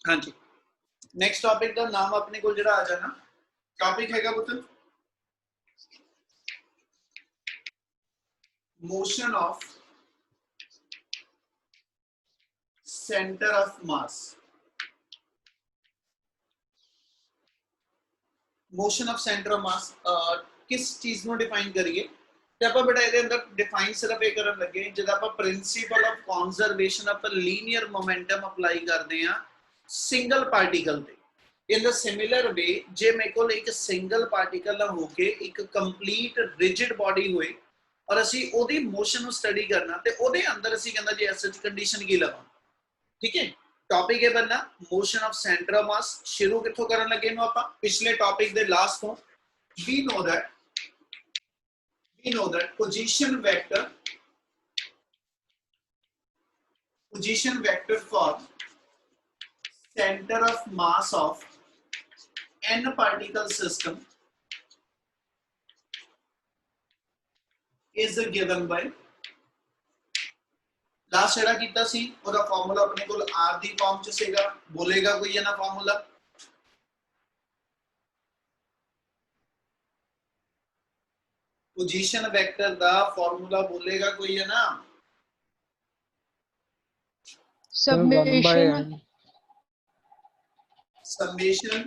हाँ जी, next topic का नाम अपने को जरा आ जाना। टॉपिक हैगा पुत्र motion of centre of mass. Motion of centre of मास किस चीज ਨੂੰ डिफाइन करिए ਤੇ ਆਪਾਂ ਬੇਟਾ ਇਹਦੇ ਅੰਦਰ डिफाइन सिर्फ ਇਹ ਕਰਨ ਲੱਗੇ ਜਦੋਂ ਆਪਾਂ principal of conservation of linear momentum apply ਕਰਦੇ ਆ ਸਿੰਗਲ ਪਾਰਟੀਕਲ ਤੇ। in the similar way ਜੇ ਮੇਰੇ ਕੋਲ ਇੱਕ ਸਿੰਗਲ ਪਾਰਟੀਕਲ ਨਾ ਹੋ ਕੇ ਇੱਕ ਕੰਪਲੀਟ ਰਿਜਿਡ ਬਾਡੀ ਹੋਏ ਔਰ ਅਸੀਂ ਉਹਦੀ ਮੋਸ਼ਨ ਨੂੰ ਸਟੱਡੀ ਕਰਨਾ ਤੇ ਉਹਦੇ ਅੰਦਰ ਅਸੀਂ ਕਹਿੰਦਾ ਜੀ ਐਸਐਚ ਕੰਡੀਸ਼ਨ ਕੀ ਲਵਾਂ। ठीक है, टॉपिक है बनना मोशन ऑफ सेंटर ऑफ मास। शुरू किथों करन लगे नो ਆਪਾਂ पिछले टॉपिक दे लास्ट ਤੋਂ। we know that position vector for center of mass of n particle system is given by last ਜਿਹੜਾ ਕੀਤਾ ਸੀ ਉਹਦਾ ਫਾਰਮੂਲਾ ਆਪਣੇ ਕੋਲ r ਦੀ ਫਾਰਮ ਚ ਸੀਗਾ। ਬੋਲੇਗਾ ਕੋਈ ਇਹ ਨਾ ਫਾਰਮੂਲਾ पोजीशन वेक्टर ਦਾ ਫਾਰਮੂਲਾ ਬੋਲੇਗਾ ਕੋਈ ਹੈ ਨਾ। समेशन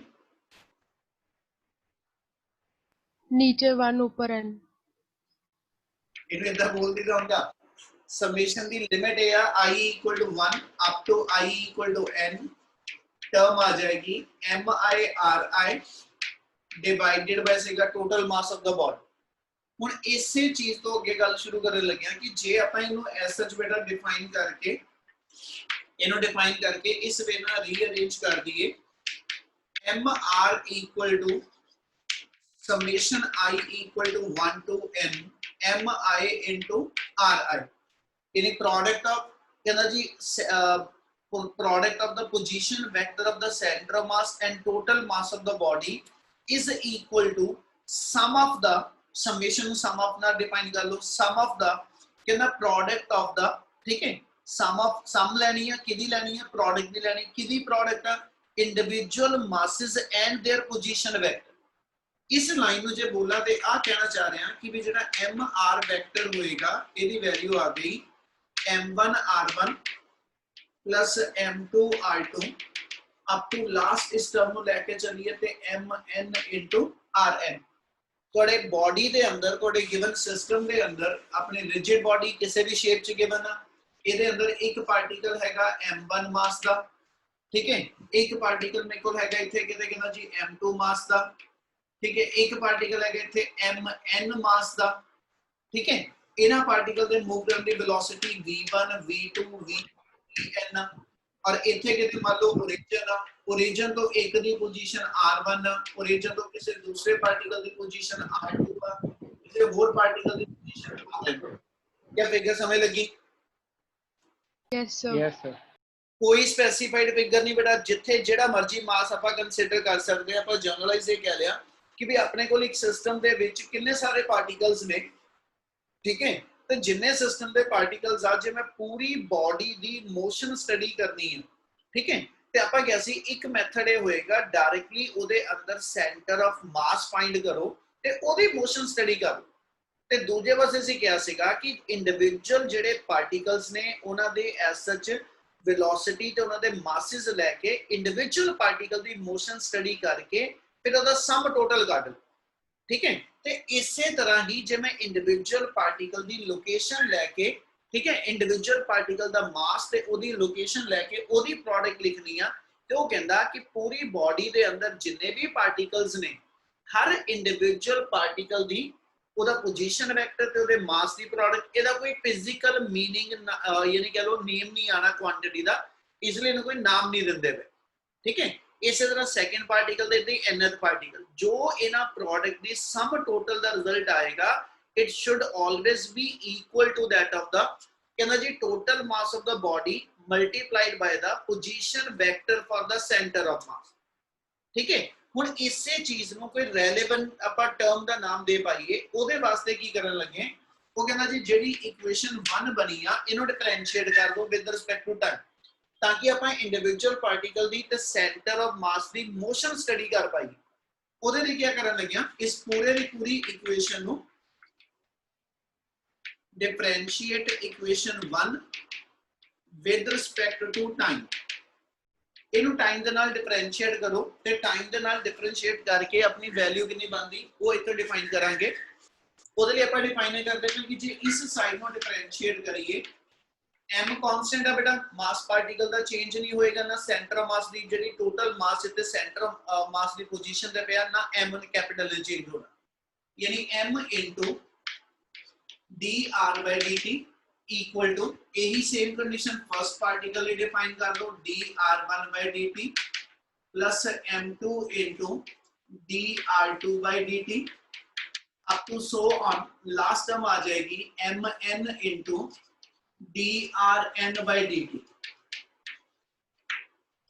नीचे 1 ऊपर n। ਇਹਨੂੰ ਇਦਾਂ ਬੋਲ ਦਿੱਤਾ ਹੁੰਦਾ समेशन ਦੀ लिमिट है i equal to 1 up to i equal to n term आ जाएगी mi डिवाइडेड बाय सेगा total mass of the body. ਹੁਣ ਇਸੇ ਚੀਜ਼ ਤੋਂ ਅੱਗੇ ਗੱਲ ਸ਼ੁਰੂ ਕਰਨ ਲੱਗਿਆ ਕਿ ਜੇ ਆਪਾਂ ਇਹਨੂੰ ਐਸਐਚ ਬੇਟਾ ਡਿਫਾਈਨ ਕਰਕੇ ਇਸ ਵੇ ਨਾਲ ਰੀਅਰੇਂਜ ਕਰ ਦਈਏ mr equal to summation I equal to 1 to n mi into ri। यानी प्रोडक्ट ऑफ कहना जी product of the position vector of the centre of mass and total mass of the body is equal to sum of the summation sum of ना define कर लो sum of the कहना product of the ठीक है सम लेनी है किदी लेनी है प्रोडक्ट दी लेनी किदी product individual masses and their position vector. इस लाइन में जे बोला ते आ कहना चाह रहे हैं कि भी जेड़ा mr वेक्टर होएगा एदी वैल्यू आ गई m1 r1 plus m2 r2 up to last इस टर्म ਨੂੰ ਲੈ ਕੇ ਚੱਲੀਏ ਤੇ mn into rn। ਤੁਹਾਡੇ ਬੋਡੀ ਦੇ ਅੰਦਰ ਤੁਹਾਡੇ ਗਿਵਨ ਸਿਸਟਮ ਦੇ ਅੰਦਰ ਆਪਣੀ ਰਿਜਿਡ ਬੋਡੀ ਕਿਸੇ ਵੀ ਸ਼ੇਪ ਚ ਗਿਵਨ ਆ ਇਹਦੇ ਅੰਦਰ ਇੱਕ ਪਾਰਟੀਕਲ ਹੈਗਾ m1 ਮਾਸ ਦਾ ठीक है एक पार्टिकल मेरे को हैगा इथे किते कहना जी m2 मास दा ठीक है एक पार्टिकल हैगा इथे mn मास दा ठीक है इना पार्टिकल दे मूव करने the velocity v1 v2 vn और इथे किते मान लो ओरिजिन तो एक दी पोजीशन r1 ओरिजिन तो किसी दूसरे पार्टिकल दी पोजीशन r2 किसी और पार्टिकल दी पोजीशन r2। क्या फिगर समझ लगी? Yes sir. कोई स्पेसिफाइड फिगर नहीं बेटा जिथे जेड़ा मर्जी मास आपा कंसीडर कर सकते हैं। आपा जनरलाइज ये कह लिया कि भी अपने को एक सिस्टम दे विच कितने सारे पार्टिकल्स ने ठीक है तो जिन्ने सिस्टम दे पार्टिकल्स आ जे मैं पूरी बॉडी दी मोशन स्टडी करनी है ठीक है ते आपा क्या सी एक मेथड ये होएगा डायरेक्टली ओदे अंदर सेंटर ऑफ मास फाइंड करो ते ओदी मोशन स्टडी करो ते दूजे पासे सी क्या सीगा कि इंडिविजुअल जेड़े पार्टिकल्स ने उन्हां दे एज सच वेलोसिटी ते उन्हां दे मासेस लेके इंडिविजुअल पार्टिकल दी मोशन स्टडी करके फिर ओदा सम टोटल कढ लो ठीक है। ते इसे तरह ही जे मैं इंडिविजुअल पार्टिकल दी लोकेशन लेके ठीक है इंडिविजुअल पार्टिकल दा मास ते ओदी लोकेशन लेके ओदी प्रोडक्ट लिखनी आ ते ओ कहंदा कि पूरी बॉडी दे अंदर जिन्ने भी पार्टिकल्स ने हर इंडिविजुअल पार्टिकल दी ਉਹਦਾ ਪੋਜੀਸ਼ਨ ਵੈਕਟਰ ਤੇ ਉਹਦੇ ਮਾਸ ਦੀ ਪ੍ਰੋਡਕਟ ਇਹਦਾ ਕੋਈ ਫਿਜ਼ੀਕਲ मीनिंग ਯਾਨੀ ਕਹ ਲੋ ਨੇਮ ਨਹੀਂ ਆਣਾ ਕੁਆਂਟੀਟੀ ਦਾ ਇਸ ਲਈ ਇਹਨੂੰ ਕੋਈ ਨਾਮ ਨਹੀਂ ਦਿੰਦੇ ਵੇ ਠੀਕ ਹੈ। ਇਸੇ ਤਰ੍ਹਾਂ ਸੈਕੰਡ ਪਾਰਟੀਕਲ ਦੇ ਤੇ nth ਪਾਰਟੀਕਲ ਜੋ ਇਹਨਾਂ ਪ੍ਰੋਡਕਟ ਦੀ ਸਮ ਟੋਟਲ ਦਾ ਰਿਜ਼ਲਟ ਆਏਗਾ it should always be equal to that of the ਕਹਿੰਦਾ ਜੀ total mass of the body multiplied by the position vector for the centre of mass ठीक है। ਹੁਣ ਇਸੇ ਚੀਜ਼ ਨੂੰ ਕੋਈ ਰੈਲੇਵੈਂਟ ਆਪਾਂ ਟਰਮ ਦਾ ਨਾਮ ਦੇ ਪਾਈਏ ਉਹਦੇ ਵਾਸਤੇ ਕੀ ਕਰਨ ਲੱਗੇ ਉਹ ਕਹਿੰਦਾ ਜੀ ਜਿਹੜੀ ਇਕੁਏਸ਼ਨ 1 ਬਣੀ ਆ ਇਹਨੂੰ ਡਿਫਰੈਂਸ਼ੀਏਟ ਕਰ ਦੋ ਵਿਦ ਰਿਸਪੈਕਟ ਟੂ ਟਾਈਮ ताकि ਆਪਾਂ इंडिविजुअल पार्टिकल दी ते centre of mass the motion study कर पाई। ਉਹਦੇ ਲਈ ਕੀ ਕਰਨ ਲੱਗਿਆ, ਇਸ ਪੂਰੇ ਦੀ ਪੂਰੀ ਇਕੁਏਸ਼ਨ ਨੂੰ differentiate equation 1 with respect to time। ਇਹਨੂੰ ਟਾਈਮ ਦੇ ਨਾਲ ਡਿਫਰੈਂਸ਼ੀਏਟ ਕਰੋ ਤੇ ਟਾਈਮ ਦੇ ਨਾਲ ਡਿਫਰੈਂਸ਼ੀਏਟ ਕਰਕੇ ਆਪਣੀ ਵੈਲਿਊ ਕਿੰਨੀ ਬਣਦੀ ਉਹ ਇੱਥੇ ਡਿਫਾਈਨ ਕਰਾਂਗੇ। ਉਹਦੇ ਲਈ ਆਪਾਂ ਡਿਫਾਈਨ ਕਰਦੇ ਹਾਂ ਕਿ ਜੇ ਇਸ ਸਾਈਡ ਨੂੰ ਡਿਫਰੈਂਸ਼ੀਏਟ ਕਰੀਏ, m ਕਾਂਸਟੈਂਟ ਹੈ ਬੇਟਾ, ਮਾਸ ਪਾਰਟੀਕਲ ਦਾ ਚੇਂਜ ਨਹੀਂ ਹੋਏਗਾ, ਨਾ ਸੈਂਟਰ ਆਫ ਮਾਸ ਦੀ ਜਿਹੜੀ ਟੋਟਲ ਮਾਸ ਇੱਥੇ centre of mass the position ਤੇ ਪਿਆ, ਨਾ m ਕੈਪੀਟਲ ਨੇ ਚੇਂਜ ਹੋਣਾ, ਯਾਨੀ m into dr by dt equal to यही सेम कंडीशन फर्स्ट पार्टिकल ही डिफाइन कर दो, dr1 by dt plus m2 into dr2 by dt up to so on। Last term आ जाएगी mn into drn by dt।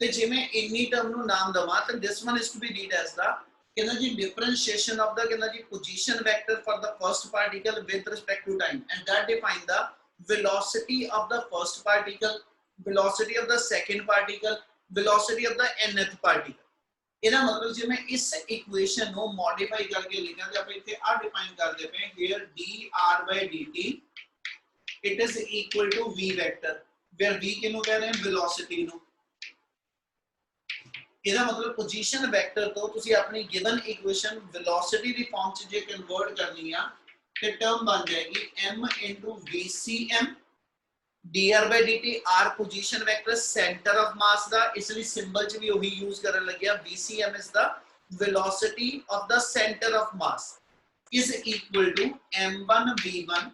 ਤੇ ਜੇ ਮੈਂ ਇੰਨੀ term ਨੂੰ ਨਾਮ ਦਵਾਂ ਤਾਂ this one is to be read as the कहना जी differentiation of the कहना जी position vector for the first particle with respect to time, and that define the velocity of the first particle, velocity of the second particle, velocity of the nth particle। ਇਹਦਾ ਮਤਲਬ ਜੇ ਮੈਂ ਇਸ equation ਨੂੰ modify ਕਰਕੇ ਲਿਖਾਂ ਤੇ ਆਪਾਂ ਇੱਥੇ ਆ ਡਿਫਾਈਨ ਕਰਦੇ ਪਏ here dr by dt it is equal to v vector, where v ਕਿਹਨੂੰ ਕਹਿ ਰਹੇ ਹਾਂ, velocity ਨੂੰ। ਇਹਦਾ ਮਤਲਬ ਪੋਜੀਸ਼ਨ ਵੈਕਟਰ ਤੋਂ ਤੁਸੀਂ ਆਪਣੀ ਗਿਵਨ ਇਕੁਏਸ਼ਨ ਵੈਲੋਸਿਟੀ ਦੀ ਫਾਰਮ ਚ ਜੇ ਕਨਵਰਟ ਕਰਨੀ ਆ ਤੇ ਟਰਮ ਬਣ ਜਾਏਗੀ m into vcm dr by dt r position vector centre of mass ਦਾ, ਇਸ ਲਈ ਸਿੰਬਲ ਚ ਵੀ ਉਹੀ ਯੂਜ਼ ਕਰਨ ਲੱਗਿਆ, vcm is the velocity of the center of mass is equal to m1 v1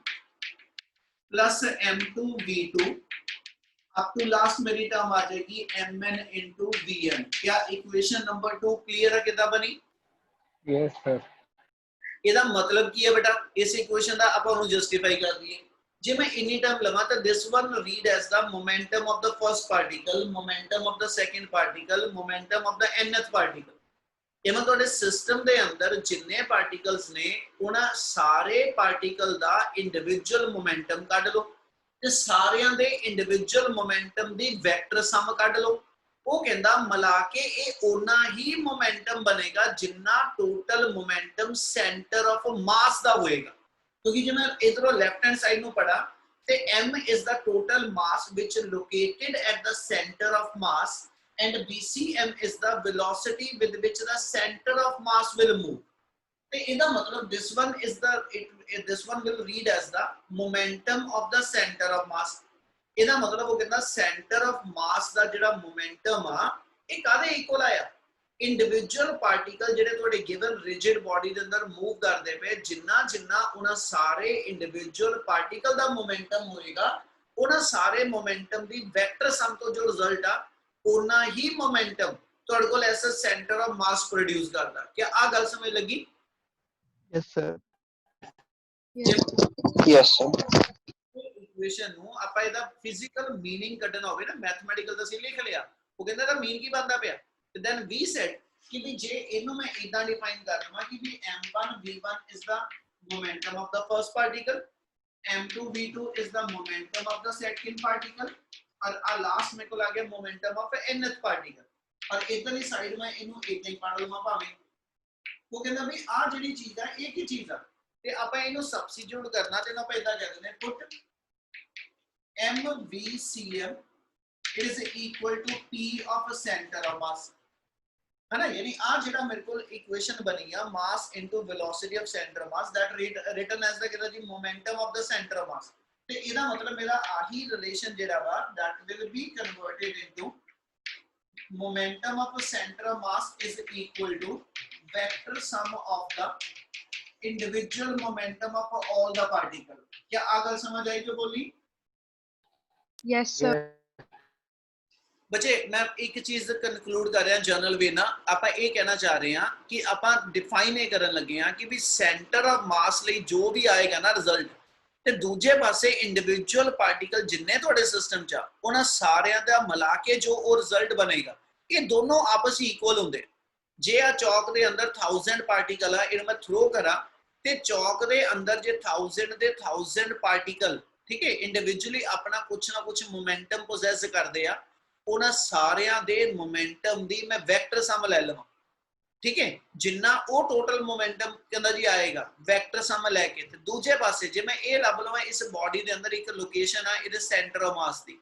plus m2 v2 up to last मेरी term आ जाएगी mn into vn। क्या इक्वेशन नंबर 2 क्लियर है कितना बनी? Yes sir. ਇਹਦਾ ਮਤਲਬ ਕੀ ਹੈ ਬੇਟਾ, ਇਸ ਇਕੁਏਸ਼ਨ ਦਾ ਆਪਾਂ ਉਹਨੂੰ ਜਸਟੀਫਾਈ ਕਰ ਦਈਏ। ਜੇ ਮੈਂ ਇਨੀ ਟਰਮ ਲਵਾਂ ਤਾਂ this one read as the momentum of the first particle, momentum of the second particle, momentum of the nth particle। ਇਹ ਮੈਂ ਤੁਹਾਡੇ ਸਿਸਟਮ ਦੇ ਅੰਦਰ ਜਿੰਨੇ ਪਾਰਟੀਕਲਸ ਨੇ ਉਹਨਾਂ ਸਾਰੇ ਪਾਰਟੀਕਲ ਦਾ ਇੰਡੀਵਿਜੂਅਲ ਮੋਮੈਂਟਮ ਕੱਢ ਲਓ ਤੇ ਸਾਰਿਆਂ ਦੇ ਇੰਡੀਵਿਜੂਅਲ ਮੋਮੈਂਟਮ ਦੀ ਵੈਕਟਰ ਸਮ ਕੱਢ ਲਓ। ਉਹ ਕਹਿੰਦਾ ਮਿਲਾ ਕੇ ਇਹ ਉਨਾ ਹੀ ਮੋਮੈਂਟਮ ਬਣੇਗਾ ਜਿੰਨਾ total momentum centre of mass ਦਾ ਹੋਏਗਾ। ਕਿਉਂਕਿ ਜੇ ਮੈਂ ਇਧਰੋਂ ਲੈਫਟ ਹੈਂਡ ਸਾਈਡ ਨੂੰ ਪੜਾ ਤੇ m is the total mass which is located at the center of mass and vcm is the velocity with which the center of mass will move। ਤੇ ਇਹਦਾ ਮਤਲਬ this one is the this one will read as the momentum of the center of mass। ਇਹਦਾ ਮਤਲਬ ਉਹ ਕਹਿੰਦਾ centre of mass ਦਾ ਜਿਹੜਾ momentum ਆ ਇਹ ਕਾਹਦੇ ਇਕੁਅਲ ਆ, ਇੰਡੀਵਿਜੂਅਲ ਪਾਰਟੀਕਲ ਜਿਹੜੇ ਤੁਹਾਡੇ ਗਿਵਨ ਰਿਜਿਡ ਬਾਡੀ ਦੇ ਅੰਦਰ ਮੂਵ ਕਰਦੇ ਪਏ, ਜਿੰਨਾ ਜਿੰਨਾ ਉਹਨਾਂ ਸਾਰੇ ਇੰਡੀਵਿਜੂਅਲ ਪਾਰਟੀਕਲ ਦਾ ਮੋਮੈਂਟਮ ਹੋਏਗਾ ਉਹਨਾਂ ਸਾਰੇ ਮੋਮੈਂਟਮ ਦੀ ਵੈਕਟਰ ਸਮ ਤੋਂ ਜੋ ਰਿਜ਼ਲਟ ਆ ਉਹਨਾਂ ਹੀ ਮੋਮੈਂਟਮ ਤੁਹਾਡੇ ਕੋਲ ਐਸਾ ਸੈਂਟਰ ਆਫ ਮਾਸ ਪ੍ਰੋਡਿਊਸ ਕਰਦਾ। ਕੀ ਆ ਗੱਲ ਸਮਝ ਲੱਗੀ? Yes sir. Yes sir. Equation ਨੂੰ ਆਪਾਂ ਇਹਦਾ ਫਿਜ਼ੀਕਲ ਮੀਨਿੰਗ ਕੱਢਣਾ ਹੋਵੇ ਨਾ, ਮੈਥਮੈਟੀਕਲ ਦਾ ਸੀ ਲਿਖ ਲਿਆ, ਉਹ ਕਹਿੰਦਾ ਦਾ ਮੀਨ ਕੀ ਬਣਦਾ ਪਿਆ। ਤੇ ਦੈਨ ਵੀ ਸੈਡ ਕਿ ਵੀ ਜੇ ਇਹਨੂੰ ਮੈਂ ਇਦਾਂ ਡਿਫਾਈਨ ਕਰ ਦਵਾਂ ਕਿ ਵੀ m1 v1 is the momentum of the first particle, m2 v2 is the momentum of the second particle, और आ लास्ट मेरे को आ गया momentum of nth particle। और इधरली साइड में ਇਹਨੂੰ ਇਦਾਂ ਹੀ ਪੜ ਲਵਾਂ ਭਾਵੇਂ। ਉਹ ਕਹਿੰਦਾ ਵੀ ਆ ਜਿਹੜੀ ਚੀਜ਼ ਆ ਇਹ ਕੀ ਚੀਜ਼ ਆ ਤੇ ਆਪਾਂ ਇਹਨੂੰ ਸਬਸਟੀਟਿਊਟ ਕਰਨਾ ਤੇ ਆਪਾਂ ਇਦਾਂ ਕਹਿ ਦਿੰਦੇ ਪੁੱਟ mvcm is equal to p of center of mass, है ना। यानी आ ਜਿਹੜਾ ਮੇਰੇ ਕੋਲ ਇਕੁਏਸ਼ਨ ਬਣੀ ਆ mass into velocity of center of mass that written as the ਕਹਿੰਦਾ ਜੀ momentum of the center of mass। ਤੇ ਇਹਦਾ ਮਤਲਬ ਮੇਰਾ ਆਹੀ ਰਿਲੇਸ਼ਨ ਜਿਹੜਾ ਵਾ that will be converted into momentum of center of mass is equal to vector sum of the individual momentum of all the particle। क्या आगल समझ आई जो बोली? Yes sir। बच्चे मैं एक चीज कंक्लूड कर रहा जर्नल वे ना, आप ये कहना चाह रहे हैं कि आप डिफाइन ये करन लगे हैं कि भी सेंटर ऑफ मास ਲਈ जो भी आएगा ना रिजल्ट ਤੇ ਦੂਜੇ ਪਾਸੇ ਇੰਡੀਵਿਜੂਅਲ ਪਾਰਟੀਕਲ ਜਿੰਨੇ ਤੁਹਾਡੇ ਸਿਸਟਮ ਚ ਆ ਉਹਨਾਂ ਸਾਰਿਆਂ ਦਾ ਮਿਲਾ ਕੇ ਜੋ ਉਹ ਰਿਜ਼ਲਟ ਬਣੇਗਾ ਇਹ ਦੋਨੋਂ ਆਪਸ ਵਿੱਚ ਇਕੁਅਲ ਹੁੰਦੇ। ਜੇ ਆ ਚੌਕ ਦੇ ਅੰਦਰ 1000 ਪਾਰਟੀਕਲ ਆ ਇਹਨੂੰ ਮੈਂ ਥਰੋ ਕਰਾਂ ਤੇ ਚੌਕ ਦੇ ਅੰਦਰ ਜੇ 1000 ਦੇ 1000 ਪਾਰਟੀਕਲ ठीक है इंडिविजुअली अपना कुछ ना कुछ मोमेंटम पोजेस करते हैं ਉਹਨਾਂ ਸਾਰਿਆਂ ਦੇ ਮੋਮੈਂਟਮ ਦੀ ਮੈਂ ਵੈਕਟਰ ਸਮ ਲੈ ਲਵਾਂ, ठीक है, जिन्ना वो टोटल मोमेंटम कहंदा जी आएगा वेक्टर सम लेके ते दूजे पासे जे मैं ये लभ लवां इस बॉडी दे अंदर एक लोकेशन है इहदे सेंटर ऑफ मास दी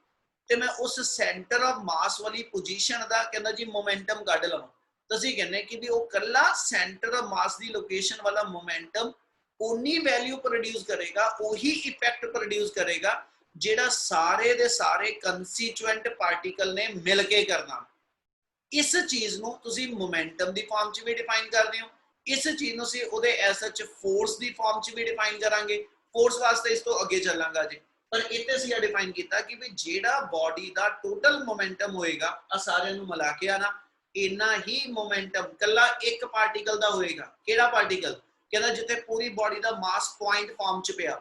ते मैं उस सेंटर ऑफ मास वाली पोजीशन दा कहंदा जी मोमेंटम कढ लवां तो ਅਸੀਂ कहने कि भी वो कल्ला सेंटर ऑफ मास दी लोकेशन वाला मोमेंटम उन्नी वैल्यू प्रोड्यूस करेगा वही इफेक्ट प्रोड्यूस करेगा जेड़ा सारे दे सारे कंस्टिट्यूएंट पार्टिकल ने मिल के करना। इस चीज ਨੂੰ ਤੁਸੀਂ ਮੋਮੈਂਟਮ ਦੀ ਫਾਰਮ 'ਚ ਵੀ ਡਿਫਾਈਨ ਕਰਦੇ ਹੋ, ਇਸ ਚੀਜ਼ ਨੂੰ ਅਸੀਂ ਉਹਦੇ ਐਸ ਸੱਚ ਫੋਰਸ ਦੀ ਫਾਰਮ 'ਚ ਵੀ ਡਿਫਾਈਨ ਕਰਾਂਗੇ। ਫੋਰਸ ਵਾਸਤੇ ਇਸ ਤੋਂ ਅੱਗੇ ਚੱਲਾਂਗਾ ਜੀ, ਪਰ ਇੱਥੇ ਅਸੀਂ ਇਹ ਡਿਫਾਈਨ ਕੀਤਾ ਕਿ ਵੀ ਜਿਹੜਾ ਬਾਡੀ ਦਾ ਟੋਟਲ ਮੋਮੈਂਟਮ ਹੋਏਗਾ ਆ ਸਾਰਿਆਂ ਨੂੰ ਮਿਲਾ ਕੇ ਆਣਾ ਇੰਨਾ ਹੀ ਮੋਮੈਂਟਮ ਕੱਲਾ ਇੱਕ ਪਾਰਟੀਕਲ ਦਾ ਹੋਏਗਾ। ਕਿਹੜਾ ਪਾਰਟੀਕਲ? ਕਹਿੰਦਾ ਜਿੱਥੇ ਪੂਰੀ ਬਾਡੀ ਦਾ ਮਾਸ ਪੁਆਇੰਟ ਫਾਰਮ 'ਚ ਪਿਆ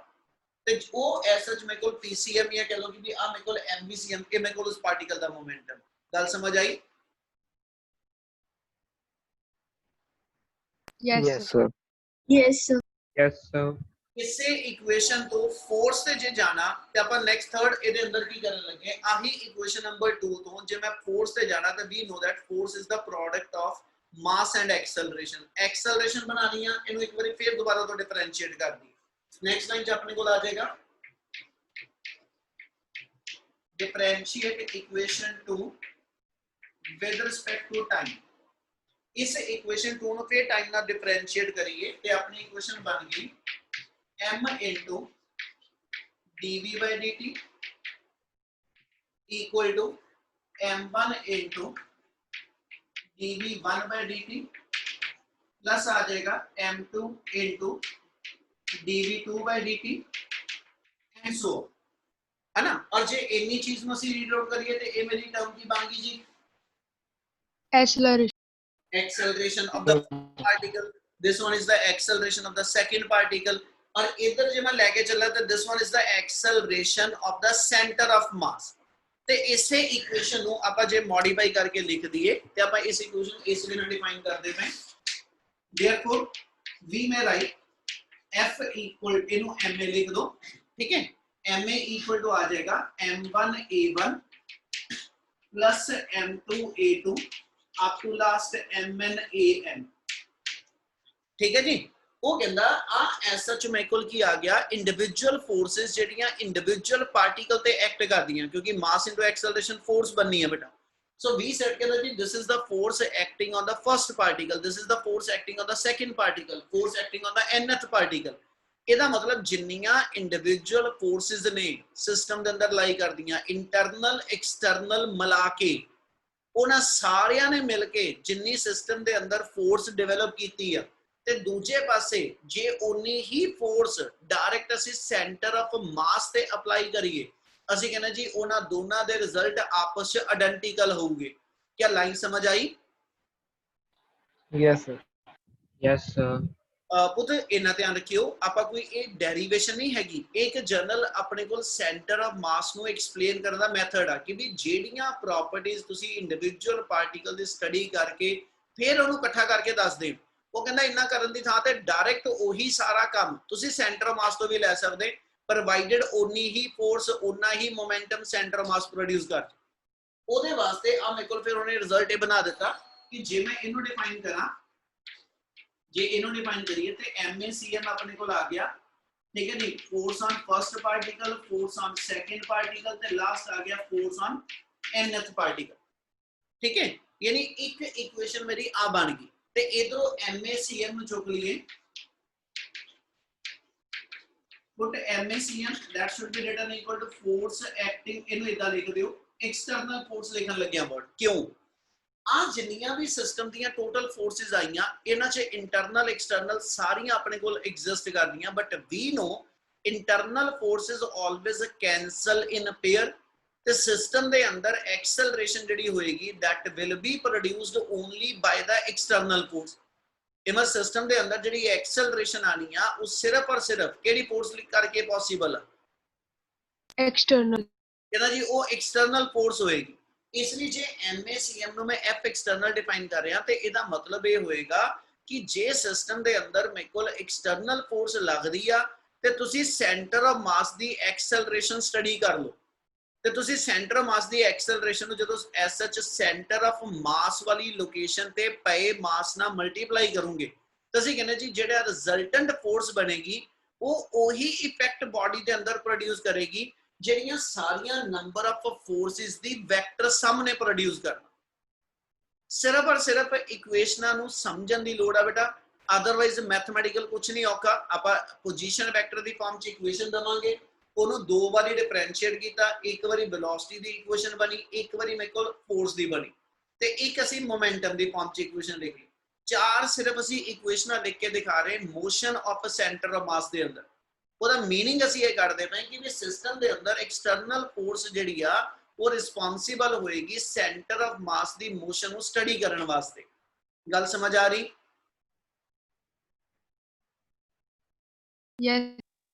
ਤੇ ਉਹ ਐਸ ਸੱਚ ਮੇਰੇ ਕੋਲ ਪੀਸੀਐਮ ਜਾਂ ਕਹ ਲਓ ਕਿ ਵੀ ਆ ਮੇਰੇ ਕੋਲ ਐਮਵੀਸੀਐਮ ਕਿ ਮੇਰੇ ਕੋਲ ਉਸ ਪਾਰਟੀਕਲ ਦਾ ਮੋਮੈਂਟਮ। ਗੱਲ ਸਮਝ ਆਈ? Yes, Yes, sir. sir. Yes, sir. Yes, sir. इसे इक्वेशन तो फोर्स से जे जाना ते अपन नेक्स्ट थर्ड ਇਹਦੇ ਅੰਦਰ ਕੀ ਕਰਨ ਲੱਗੇ ਆਹੀ ਇਕੁਏਸ਼ਨ ਨੰਬਰ 2 ਤੋਂ ਜੇ ਮੈਂ ਫੋਰਸ ਤੇ ਜਾਣਾ ਤਾਂ ਵੀ know that force is the product of mass and acceleration. Acceleration ਬਣਾਣੀ ਆ ਇਹਨੂੰ ਇੱਕ ਵਾਰੀ ਫੇਰ ਦੁਬਾਰਾ ਤੋਂ ਡਿਫਰੈਂਸ਼ੀਏਟ ਕਰਦੀ। ਨੈਕਸਟ ਲਾਈਨ 'ਚ ਆਪਣੇ ਕੋਲ ਆ ਜਾਏਗਾ differentiate equation 2 with respect to time. इस इक्वेशन 2 ਨੂੰ ਫਿਰ ਟਾਈਮ ਨਾਲ ਡਿਫਰੈਂਸ਼ੀਏਟ ਕਰੀਏ ਤੇ ਆਪਣੀ ਇਕੁਏਸ਼ਨ ਬਣ ਗਈ m into dv by dt equal to m1 into dv1 by dt plus आ जाएगा m2 into dv2 by dt and so है ना। और जे इन्नी चीज में सी रीड आउट करिए तो ये मेरी टर्म की बन गई जी Acceleration. acceleration of the particle, this one is the acceleration of the second particle और इधर जे मैं लेके चला तो this one is the acceleration of the center of mass। ਤੇ ਇਸੇ ਇਕੁਏਸ਼ਨ ਨੂੰ ਆਪਾਂ ਜੇ ਮੋਡੀਫਾਈ ਕਰਕੇ ਲਿਖ ਦਈਏ ਤੇ ਆਪਾਂ ਇਸ ਇਕੁਏਸ਼ਨ ਇਸ ਲਈ ਡਿਫਾਈਨ ਕਰਦੇ ਮੈਂ therefore we may write f equal ਇਹਨੂੰ ma ਲਿਖ ਦੋ ठीक है। ma equal to आ जाएगा m1a1 plus m2a2 up to last mnan ठीक है जी। वो कहता आ ऐसा च मेरे कोल की आ गया इंडिविजुअल फोर्सेस जेडियां इंडिविजुअल पार्टिकल ते एक्ट करदियां क्योंकि मास इनटू एक्सेलरेशन फोर्स बननी है बेटा। so we said कहता जी this is the force acting on the first particle, this is the force acting on the second particle, force acting on the nth particle। ਇਹਦਾ ਮਤਲਬ ਜਿੰਨੀਆਂ individual forces ਨੇ system ਦੇ ਅੰਦਰ ਲਾਈ ਕਰਦੀਆਂ ਇੰਟਰਨਲ ਐਕਸਟਰਨਲ ਮਿਲਾ ਕੇ ਉਹਨਾਂ ਸਾਰਿਆਂ ਨੇ ਮਿਲ ਕੇ ਜਿੰਨੀ ਸਿਸਟਮ ਦੇ ਅੰਦਰ ਫੋਰਸ ਡਿਵੈਲਪ ਕੀਤੀ ਆ ਤੇ ਦੂਜੇ ਪਾਸੇ ਜੇ ਉਨੀ ਹੀ ਫੋਰਸ ਡਾਇਰੈਕਟ ਅਸੀਂ ਸੈਂਟਰ ਆਫ ਮਾਸ ਤੇ ਅਪਲਾਈ ਕਰੀਏ ਅਸੀਂ ਕਹਿੰਦੇ ਜੀ ਉਹਨਾਂ ਦੋਨਾਂ ਦੇ ਰਿਜ਼ਲਟ ਆਪਸ ਵਿੱਚ ਆਇਡੈਂਟੀਕਲ ਹੋਊਗੇ। ਕੀ ਲਾਈਨ ਸਮਝ ਆਈ? Yes, sir. Yes, sir. ਪੁੱਤ ਇਹਨਾਂ ਧਿਆਨ ਰੱਖਿਓ ਆਪਾਂ ਕੋਈ ਇਹ ਡੈਰੀਵੇਸ਼ਨ ਨਹੀਂ ਹੈਗੀ, ਇੱਕ ਜਨਰਲ ਆਪਣੇ ਕੋਲ ਸੈਂਟਰ ਆਫ ਮਾਸ ਨੂੰ ਐਕਸਪਲੇਨ ਕਰਨ ਦਾ ਮੈਥਡ ਆ ਕਿ ਵੀ ਜਿਹੜੀਆਂ ਪ੍ਰੋਪਰਟੀਆਂ ਤੁਸੀਂ ਇੰਡੀਵਿਜੂਅਲ ਪਾਰਟੀਕਲ ਦੀ ਸਟੱਡੀ ਕਰਕੇ ਫਿਰ ਉਹਨੂੰ ਇਕੱਠਾ ਕਰਕੇ ਦੱਸਦੇ ਹੋ। ਉਹ ਕਹਿੰਦਾ ਇੰਨਾ ਕਰਨ ਦੀ ਥਾਂ ਤੇ ਡਾਇਰੈਕਟ ਉਹੀ ਸਾਰਾ ਕੰਮ ਤੁਸੀਂ ਸੈਂਟਰ ਆਫ ਮਾਸ ਤੋਂ ਵੀ ਲੈ ਸਕਦੇ ਪ੍ਰੋਵਾਈਡਡ ਓਨੀ ਹੀ ਫੋਰਸ ਓਨਾ ਹੀ momentum centre of mass produce ਕਰ। ਉਹਦੇ ਵਾਸਤੇ ਆ ਮੇਰੇ ਕੋਲ ਫਿਰ ਉਹਨੇ ਰਿਜ਼ਲਟ ਇਹ ਬਣਾ ਦਿੱਤਾ ਕਿ ਜੇ ਮੈਂ ਇਹਨੂੰ ਡਿਫਾਈਨ ਕਰਾਂ ਜੇ ਇਹਨੂੰ ਡਿਫਾइन करिए तो MACM अपने को आ गया ठीक है जी। Force on first particle, force on second particle ते लास्ट आ गया फोर्स ऑन nth पार्टिकल ठीक है। यानी एक इक्वेशन मेरी आ बन गई ते इधरों MACM नु चुक लिए put MACM that should be written equal to force acting इनु इदा लिख दियो एक्सटर्नल फोर्स लिखन लग्या वर्ड क्यों आ जिन्नियां भी सिस्टम दियां टोटल फोर्सेस आईयां इन्हां च इंटरनल एक्सटर्नल सारियां अपने कोल एग्जिस्ट करदियां but we know internal forces always cancel in pair ते सिस्टम दे अंदर एक्सेलरेशन जेडी होएगी that will be produced only by the external force. इमर सिस्टम दे अंदर जेडी एक्सेलरेशन आनी आ वो सिर्फ और सिर्फ केड़ी फोर्स करके पॉसिबल है External. कहना जी वो एक्सटर्नल फोर्स होएगी। इसलिए जे MACM ਨੂੰ ਮੈਂ F एक्सटर्नल डिफाइन कर रहा ਤੇ ਇਹਦਾ ਮਤਲਬ ਇਹ ਹੋਏਗਾ ਕਿ ਜੇ ਸਿਸਟਮ ਦੇ ਅੰਦਰ ਮੇਰੇ ਕੋਲ ਐਕਸਟਰਨਲ ਫੋਰਸ ਲੱਗਦੀ ਆ ਤੇ ਤੁਸੀਂ centre of mass the acceleration study ਕਰ ਲਓ ਤੇ ਤੁਸੀਂ centre of mass the acceleration ਨੂੰ ਜਦੋਂ ਐਸ ਸੱਚ ਸੈਂਟਰ ਆਫ ਮਾਸ ਵਾਲੀ ਲੋਕੇਸ਼ਨ ਤੇ ਪਏ ਮਾਸ ਨਾਲ ਮਲਟੀਪਲਾਈ ਕਰੋਗੇ ਤਾਂ ਅਸੀਂ ਕਹਿੰਦੇ ਜੀ ਜਿਹੜਾ ਰਿਜ਼ਲਟੈਂਟ ਫੋਰਸ ਬਣੇਗੀ ਉਹ ਉਹੀ ਇਫੈਕਟ ਬਾਡੀ ਦੇ ਅੰਦਰ ਪ੍ਰੋਡਿਊਸ ਕਰੇਗੀ ਜਿਹੜੀਆਂ ਸਾਰੀਆਂ number of forces the vector ਸਮ ਨੇ ਪ੍ਰੋਡਿਊਸ ਕਰਨਾ। ਸਿਰਫ ਔਰ ਸਿਰਫ ਇਕੁਏਸ਼ਨਾਂ ਨੂੰ ਸਮਝਣ ਦੀ ਲੋੜ ਆ ਬੇਟਾ, ਅਦਰਵਾਈਜ਼ ਮੈਥਮੈਟੀਕਲ ਕੁਝ ਨਹੀਂ ਔਖਾ। ਆਪਾਂ ਪੋਜੀਸ਼ਨ ਵੈਕਟਰ ਦੀ ਫਾਰਮ 'ਚ ਇਕੁਏਸ਼ਨ ਦਵਾਂਗੇ, ਉਹਨੂੰ ਦੋ ਵਾਰੀ ਡਿਫਰੈਂਸ਼ੀਏਟ ਕੀਤਾ, ਇੱਕ ਵਾਰੀ ਵੈਲੋਸਿਟੀ ਦੀ ਇਕੁਏਸ਼ਨ ਬਣੀ, ਇੱਕ ਵਾਰੀ ਮੇਰੇ ਕੋਲ ਫੋਰਸ ਦੀ ਬਣੀ, ਤੇ ਇੱਕ ਅਸੀਂ ਮੋਮੈਂਟਮ ਦੀ ਫਾਰਮ 'ਚ ਇਕੁਏਸ਼ਨ ਲਿਖ ਲਈ। ਚਾਰ ਸਿਰਫ ਅਸੀਂ ਇਕੁਏਸ਼ਨਾਂ ਲਿਖ ਕੇ ਦਿਖਾ ਰਹੇ motion of centre of mass ਦੇ ਅੰਦਰ। ਉਹਦਾ ਮੀਨਿੰਗ ਅਸੀਂ ਇਹ ਕੱਢਦੇ ਪਏ ਕਿ ਵੀ ਸਿਸਟਮ ਦੇ ਅੰਦਰ ਐਕਸਟਰਨਲ ਫੋਰਸ ਜਿਹੜੀ ਆ ਉਹ ਰਿਸਪੌਂਸਿਬਲ ਹੋਏਗੀ centre of mass the motion ਨੂੰ ਸਟੱਡੀ ਕਰਨ ਵਾਸਤੇ। ਗੱਲ ਸਮਝ ਆ ਰਹੀ? Yes.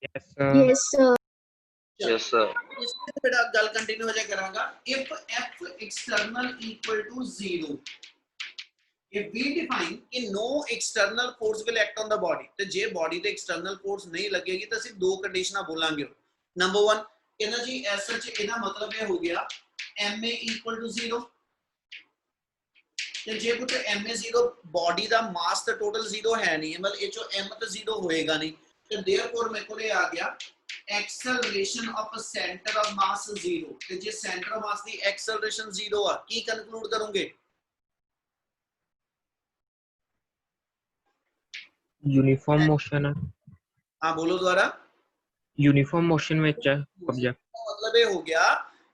Yes, sir. Yes, sir. Yes, sir. ਇਸ ਤੇ ਬੇਟਾ ਗੱਲ ਕੰਟੀਨਿਊ ਹੋ ਜਾਇਆ ਕਰਾਂਗਾ। if f external equal to 0, if we define कि no external force will act on the body, ਤੇ ਜੇ body ਤੇ external force ਨਹੀਂ ਲੱਗੇਗੀ ਤਾਂ ਅਸੀਂ ਦੋ ਕੰਡੀਸ਼ਨਾਂ ਬੋਲਾਂਗੇ। ਨੰਬਰ 1 ਕਹਿੰਦਾ ਜੀ ਐਸ ਸੱਚ ਇਹਦਾ ਮਤਲਬ ਇਹ ਹੋ ਗਿਆ ma equal to 0, ਤੇ ਜੇ ਪੁੱਤ ma 0 body ਦਾ ਮਾਸ ਤਾਂ ਟੋਟਲ 0 ਹੈ ਨਹੀਂ, ਮਤਲਬ ਇਹ ਚੋਂ m ਤਾਂ 0 ਹੋਏਗਾ ਨਹੀਂ, ਤੇ therefore ਮੇਰੇ ਕੋਲ ਇਹ ਆ ਗਿਆ acceleration of center of mass 0, ਤੇ ਜੇ center of mass the acceleration 0 ਆ ਕੀ ਕਨਕਲੂਡ ਕਰੋਗੇ? यूनिफॉर्म मोशन है, हाँ बोलो दोबारा। यूनिफॉर्म मोशन ਵਿੱਚ ਹੈ ਆਬਜੈਕਟ। मतलब ये हो गया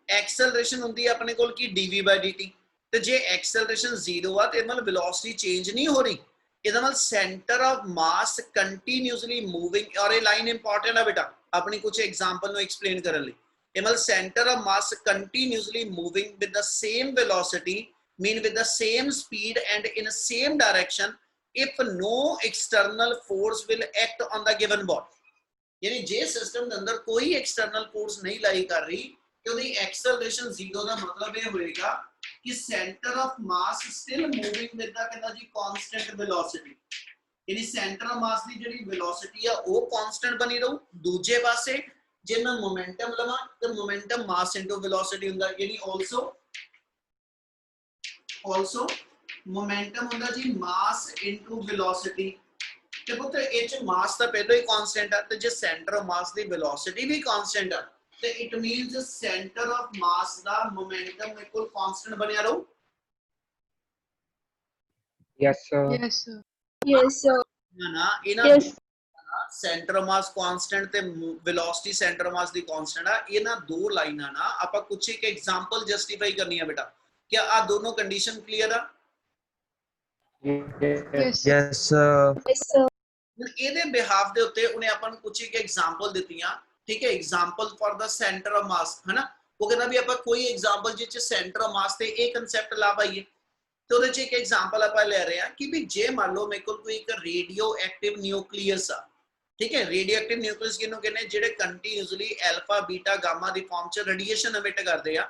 एक्सेलरेशन ਹੁੰਦੀ ਹੈ ਆਪਣੇ ਕੋਲ ਕੀ dv/dt, ਤੇ ਜੇ एक्सेलरेशन 0 ਆ ਤੇ ਮਤਲਬ velocity ਚੇਂਜ ਨਹੀਂ ਹੋ ਰਹੀ, ਇਹਦਾ ਮਤਲਬ centre of mass continuously moving. ਔਰ ਇਹ ਲਾਈਨ ਇੰਪੋਰਟੈਂਟ ਹੈ ਬੇਟਾ ਆਪਣੀ ਕੁਝ ਐਗਜ਼ਾਮਪਲ ਨੂੰ ਐਕਸਪਲੇਨ ਕਰਨ ਲਈ। ਇਹ ਮਤਲਬ centre of mass continuously moving with the same velocity, mean with the same speed and in the same direction if no external force will act on the given body। यानी जे system के अंदर कोई external force नहीं लाई कर रही तो दी acceleration 0 का मतलब ये होएगा कि centre of mass still moving with the कहंदा जी कांस्टेंट वेलोसिटी। यानी सेंटर ऑफ मास दी जेडी वेलोसिटी है वो कांस्टेंट बनी रहू। दूजे पासे जे मैं मोमेंटम लवां तो मोमेंटम मास इनटू वेलोसिटी हुंदा, यानी आल्सो मोमेंटम हुंदा जी मास इनटू वेलोसिटी। ਤੇ ਪੁੱਤ ਇਹ ਚ ਮਾਸ ਤਾਂ ਪਹਿਲਾਂ ਹੀ ਕਾਂਸਟੈਂਟ ਆ, ਤੇ ਜੇ centre of mass the velocity we constant ਆ ਤੇ it means centre of mass the momentum equal constant ਬਣਿਆ ਰਹੂ। Yes sir. Yes, sir. Yes, sir. ਨਾ ਇਹਨਾਂ Yes. Centre of mass constant ਤੇ velocity centre of mass the constant ਆ। ਇਹਨਾਂ ਦੋ ਲਾਈਨਾਂ ਨਾ ਆਪਾਂ ਕੁਝ ਇੱਕ ਐਗਜ਼ਾਮਪਲ ਜਸਟੀਫਾਈ ਕਰਨੀ ਆ ਬੇਟਾ। ਕੀ ਆ ਦੋਨੋਂ ਕੰਡੀਸ਼ਨ ਕਲੀਅਰ ਆ? Yes, sir. Yes sir. Yes, sir. ਇਹਦੇ ਬਿਹਾਫ ਦੇ ਉੱਤੇ ਉਹਨੇ ਆਪਾਂ ਨੂੰ ਕੁਝ ਇੱਕ ਐਗਜ਼ਾਮਪਲ ਦਿੱਤੀਆਂ, ਠੀਕ ਹੈ, example for the centre of ਮਾਸ, ਹਨਾ। ਉਹ ਕਹਿੰਦਾ ਵੀ ਆਪਾਂ ਕੋਈ ਐਗਜ਼ਾਮਪਲ ਜਿਸ ਚ ਸੈਂਟਰ ਆਫ ਮਾਸ ਤੇ ਇਹ ਕਨਸੈਪਟ ਲਾ ਪਾਈਏ, ਤੇ ਉਹਦੇ ਚ ਇੱਕ ਐਗਜ਼ਾਮਪਲ ਆਪਾਂ ਲੈ ਰਹੇ ਹਾਂ ਕਿ ਵੀ ਜੇ ਮੰਨ ਲਓ ਮੇਰੇ ਕੋਲ ਕੋਈ ਇੱਕ ਰੇਡੀਓ ਐਕਟਿਵ ਨਿਊਕਲੀਅਸ ਆ, ਠੀਕ ਹੈ। ਰੇਡੀਓ ਐਕਟਿਵ ਨਿਊਕਲੀਅਸ ਕਿਹਨੂੰ ਕਹਿੰਦੇ? ਜਿਹੜੇ ਕੰਟੀਨਿਊਸਲੀ ਐਲਫਾ ਬੀਟਾ ਗਾਮਾ ਦੀ ਫਾਰਮ ਚ ਰੇਡੀਏਸ਼ਨ ਐਮਿਟ ਕਰਦੇ ਆ।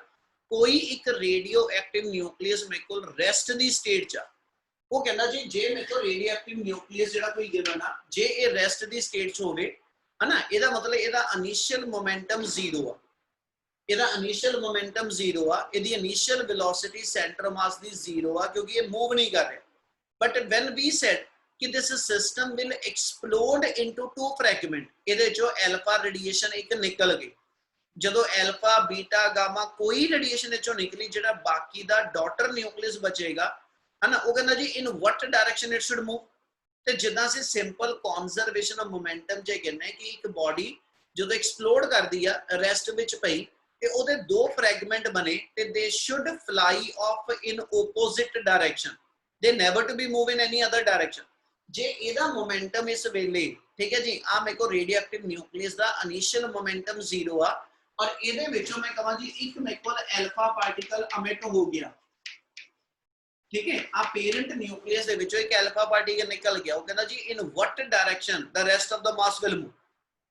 ਕੋਈ ਇੱਕ ਰੇਡੀਓ ਐਕਟਿਵ ਨਿਊਕਲੀਅਸ ਮੇਰੇ ਕੋਲ ਰੈਸਟ ਦੀ ਸਟੇਟ ਚ ਆ। ਉਹ ਕਹਿੰਦਾ ਜੀ ਜੇ ਮੇਰੇ ਕੋਲ ਰੇਡੀਓ ਐਕਟਿਵ ਨਿਊਕਲੀਅਸ ਜਿਹੜਾ ਕੋਈ ਗਿਵਨ ਆ, ਜੇ ਇਹ ਰੈਸਟ ਦੀ ਸਟੇਟ 'ਚ ਹੋਵੇ, ਹਨਾ, ਇਹਦਾ ਮਤਲਬ ਇਹਦਾ ਇਨੀਸ਼ੀਅਲ ਮੋਮੈਂਟਮ 0 ਆ। ਇਹਦਾ ਇਨੀਸ਼ੀਅਲ ਮੋਮੈਂਟਮ 0 ਆ, ਇਹਦੀ ਇਨੀਸ਼ੀਅਲ ਵੈਲੋਸਿਟੀ ਸੈਂਟਰ ਮਾਸ ਦੀ 0 ਆ ਕਿਉਂਕਿ ਇਹ ਮੂਵ ਨਹੀਂ ਕਰ ਰਿਹਾ। ਬਟ ਵੈਨ ਵੀ ਸੈਡ ਕਿ ਦਿਸ ਸਿਸਟਮ ਵਿਲ ਐਕਸਪਲੋਡ ਇਨਟੂ ਟੂ ਫ੍ਰੈਗਮੈਂਟ, ਇਹਦੇ ਚੋਂ ਐਲਫਾ ਰੇਡੀਏਸ਼ਨ ਇੱਕ ਨਿਕਲ ਗਈ। ਜਦੋਂ ਐਲਫਾ ਬੀਟਾ ਗਾਮਾ ਕੋਈ ਰੇਡੀਏਸ਼ਨ ਵਿੱਚੋਂ ਨਿਕਲੀ, ਜਿਹੜਾ ਬਾਕੀ ਦਾ ਡਾਟਰ ਨਿਊਕਲੀਅਸ ਬਚੇਗਾ, ਹਨਾ, ਉਹ ਕਹਿੰਦਾ ਜੀ in what direction it should move. ਤੇ ਜਿੱਦਾਂ ਅਸੀਂ ਸਿੰਪਲ ਕਨਜ਼ਰਵੇਸ਼ਨ ਆਫ ਮੋਮੈਂਟਮ ਚ ਕਹਿੰਦੇ ਕਿ ਇੱਕ ਬਾਡੀ ਜਦੋਂ ਐਕਸਪਲੋਡ ਕਰਦੀ ਆ ਰੈਸਟ ਵਿੱਚ ਪਈ ਤੇ ਉਹਦੇ ਦੋ ਫ੍ਰੈਗਮੈਂਟ ਬਣੇ ਤੇ they should fly off in opposite direction, they never to be move in any other direction. ਜੇ ਇਹਦਾ ਮੋਮੈਂਟਮ ਇਸ ਵੇਲੇ, ਠੀਕ ਹੈ ਜੀ, ਆ ਮੇਰੇ ਕੋਲ ਰੇਡੀਓਐਕਟਿਵ ਨਿਊਕਲੀਅਸ ਦਾ ਇਨੀਸ਼ੀਅਲ ਮੋਮੈਂਟਮ 0 ਆ, ਔਰ ਇਹਦੇ ਵਿੱਚੋਂ ਮੈਂ ਕਹਾਂ ਜੀ ਇੱਕ ਮੇਰੇ ਕੋਲ ਐਲਫਾ ਪਾਰਟੀਕਲ ਅਮਿਟ ਹੋ ਗਿਆ, ठीक है। आ पेरेंट न्यूक्लियस ਦੇ ਵਿੱਚੋਂ ਇੱਕ ਅਲਫਾ ਪਾਰਟੀਕਲ ਨਿਕਲ ਗਿਆ। ਉਹ ਕਹਿੰਦਾ ਜੀ in what direction the rest of the mass will move.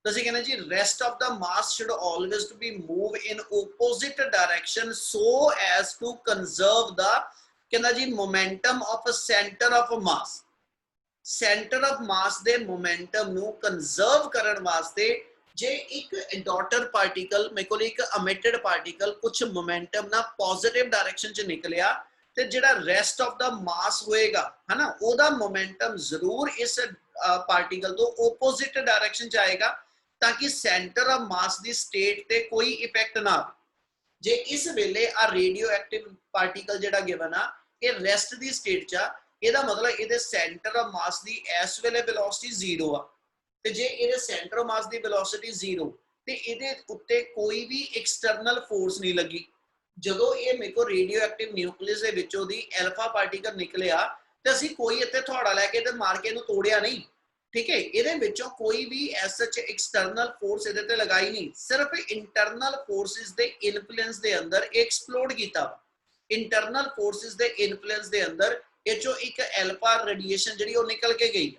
ਤੁਸੀਂ ਕਹਿੰਦੇ ਜੀ rest of the mass should always to be move in opposite direction so as to conserve the, ਕਹਿੰਦਾ ਜੀ, momentum of centre of mass. Centre of mass ਦੇ momentum ਨੂੰ ਕੰਜ਼ਰਵ ਕਰਨ ਵਾਸਤੇ जे एक डॉटर पार्टिकल मेरे को एक अमिटेड पार्टिकल कुछ मोमेंटम ना पॉजिटिव डायरेक्शन च निकलिया ते जिहड़ा रेस्ट ऑफ द मास होएगा है ना ओदा मोमेंटम जरूर इस पार्टिकल तो ओपोजिट डायरेक्शन च आएगा ताकि centre of mass the state ते कोई इफेक्ट ना आवे जे इस वेले आ रेडियो एक्टिव पार्टिकल जिहड़ा गिवन आ ये रेस्ट दी स्टेट च आ ਇਹਦਾ मतलब ਇਹਦੇ सेंटर ऑफ मास दी इस वेले वेलोसिटी 0 आ ਤੇ ਜੇ ਇਹਦੇ centre of mass the velocity 0 ਤੇ ਇਹਦੇ ਉੱਤੇ ਕੋਈ ਵੀ ਐਕਸਟਰਨਲ ਫੋਰਸ ਨਹੀਂ ਲੱਗੀ ਜਦੋਂ ਇਹ ਮੇਰੇ ਕੋ ਰੇਡੀਓ ਐਕਟਿਵ ਨਿਊਕਲੀਅਸ ਦੇ ਵਿੱਚੋਂ ਦੀ ਅਲਫਾ ਪਾਰਟੀਕਲ ਨਿਕਲਿਆ ਤੇ ਅਸੀਂ ਕੋਈ ਇੱਥੇ ਥੋੜਾ ਲੈ ਕੇ ਤੇ ਮਾਰ ਕੇ ਇਹਨੂੰ ਤੋੜਿਆ ਨਹੀਂ ਠੀਕ ਹੈ ਇਹਦੇ ਵਿੱਚੋਂ ਕੋਈ ਵੀ ਐਸਐਚ ਐਕਸਟਰਨਲ ਫੋਰਸ ਇਹਦੇ ਤੇ ਲਗਾਈ ਨਹੀਂ ਸਿਰਫ ਇੰਟਰਨਲ ਫੋਰਸਿਸ ਦੇ ਇਨਫਲੂਐਂਸ ਦੇ ਅੰਦਰ ਐਕਸਪਲੋਡ ਕੀਤਾ ਇੰਟਰਨਲ ਫੋਰਸਿਸ ਦੇ ਇਨਫਲੂਐਂਸ ਦੇ ਅੰਦਰ ਇਹ ਚੋਂ ਇੱਕ ਅਲਫਾ ਰੇਡੀਏਸ਼ਨ ਜਿਹੜੀ ਉਹ ਨਿਕਲ ਕੇ ਗਈ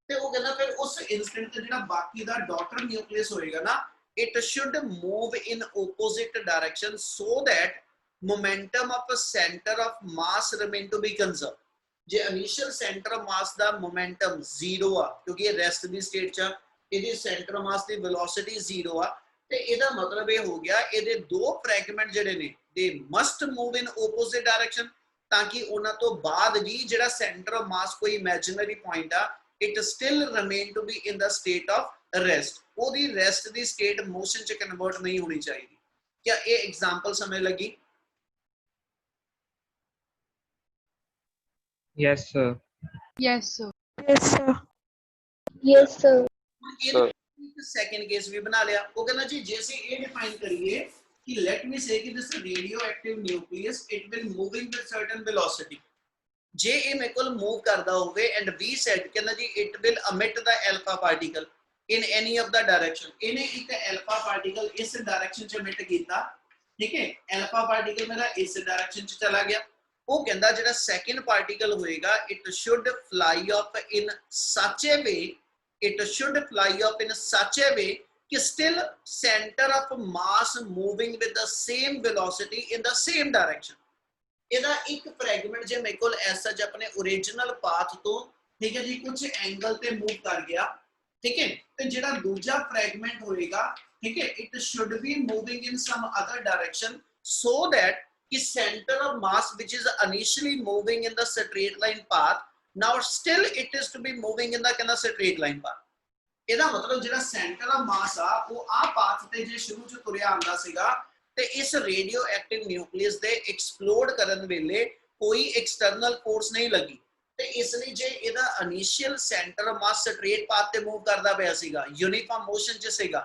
ਤੇ ਉਹ ਕਹਿੰਦਾ ਫਿਰ ਉਸ ਇਨਸਟੈਂਟ ਤੇ ਜਿਹੜਾ ਬਾਕੀ ਦਾ ਡਾਟਰ ਨਿਊਕਲੀਅਸ ਹੋਏਗਾ ਨਾ it should move in opposite direction so that momentum of a center of mass remain to be conserved ਜੇ initial centre of mass the momentum 0 ਆ ਕਿਉਂਕਿ ਇਹ ਰੈਸਟ ਦੀ ਸਟੇਟ ਚ ਇਹਦੀ centre of mass the velocity 0 ਆ ਤੇ ਇਹਦਾ ਮਤਲਬ ਇਹ ਹੋ ਗਿਆ ਇਹਦੇ ਦੋ ਫ੍ਰੈਗਮੈਂਟ ਜਿਹੜੇ ਨੇ ਦੇ must move in opposite direction ਤਾਂ ਕਿ ਉਹਨਾਂ ਤੋਂ ਬਾਅਦ ਵੀ ਜਿਹੜਾ ਸੈਂਟਰ ਆਫ ਮਾਸ ਕੋਈ ਇਮੇਜਿਨਰੀ ਪੁਆਇੰਟ ਆ it still remain to be in the state of rest ਉਹਦੀ rest ਦੀ state motion ਚ convert ਨਹੀਂ ਹੋਣੀ ਚਾਹੀਦੀ क्या ये example ਸਮਝ ਲੱਗੀ Yes, sir. Yes, sir. Yes, sir. Yes, sir. एक सेकंड केस भी बना लिया वो कहना जी जैसे ये डिफाइन करिए कि let me say कि this radioactive nucleus it will moving with certain velocity जे ये मेरे को मूव करदा होवे and we said कहना जी it will emit the alpha particle in any of the direction इन्हें एक alpha particle इस डायरेक्शन च emit कीता ठीक है alpha particle मेरा इस डायरेक्शन च चला गया ਉਹ ਕਹਿੰਦਾ ਜਿਹੜਾ ਸੈਕਿੰਡ ਪਾਰਟੀਕਲ ਹੋਏਗਾ it should fly off in such a way it should fly off in such a way कि still center of mass moving with the same velocity in the same direction ਇਹਦਾ ਇੱਕ ਫ੍ਰੈਗਮੈਂਟ ਜੇ ਮੇਰੇ ਕੋਲ ਐਸਾ ਜ ਆਪਣੇ ओरिजिनल ਪਾਥ ਤੋਂ ਠੀਕ ਹੈ ਜੀ ਕੁਝ ਐਂਗਲ ਤੇ ਮੂਵ ਕਰ ਗਿਆ ਠੀਕ ਹੈ ਤੇ ਜਿਹੜਾ ਦੂਜਾ ਫ੍ਰੈਗਮੈਂਟ ਹੋਏਗਾ ਠੀਕ ਹੈ it should be moving in some other direction so that कि center of mass which is initially moving in the straight line path now still it is to be moving in the kind of straight line path ਇਹਦਾ ਮਤਲਬ ਜਿਹੜਾ center of mass ਆ ਉਹ ਆ path ਤੇ ਜੇ ਸ਼ੁਰੂ ਚ ਤੁਰਿਆ ਆਂਦਾ ਸੀਗਾ ਤੇ ਇਸ ਰੇਡੀਓ ਐਕਟਿਵ ਨਿਊਕਲੀਅਸ ਦੇ ਐਕਸਪਲੋਡ ਕਰਨ ਵੇਲੇ ਕੋਈ ਐਕਸਟਰਨਲ ਫੋਰਸ ਨਹੀਂ ਲੱਗੀ ਤੇ ਇਸ ਲਈ ਜੇ ਇਹਦਾ initial centre of mass straight path ਤੇ ਮੂਵ ਕਰਦਾ ਪਿਆ ਸੀਗਾ ਯੂਨੀਫਾਰਮ ਮੋਸ਼ਨ ਚ ਸੀਗਾ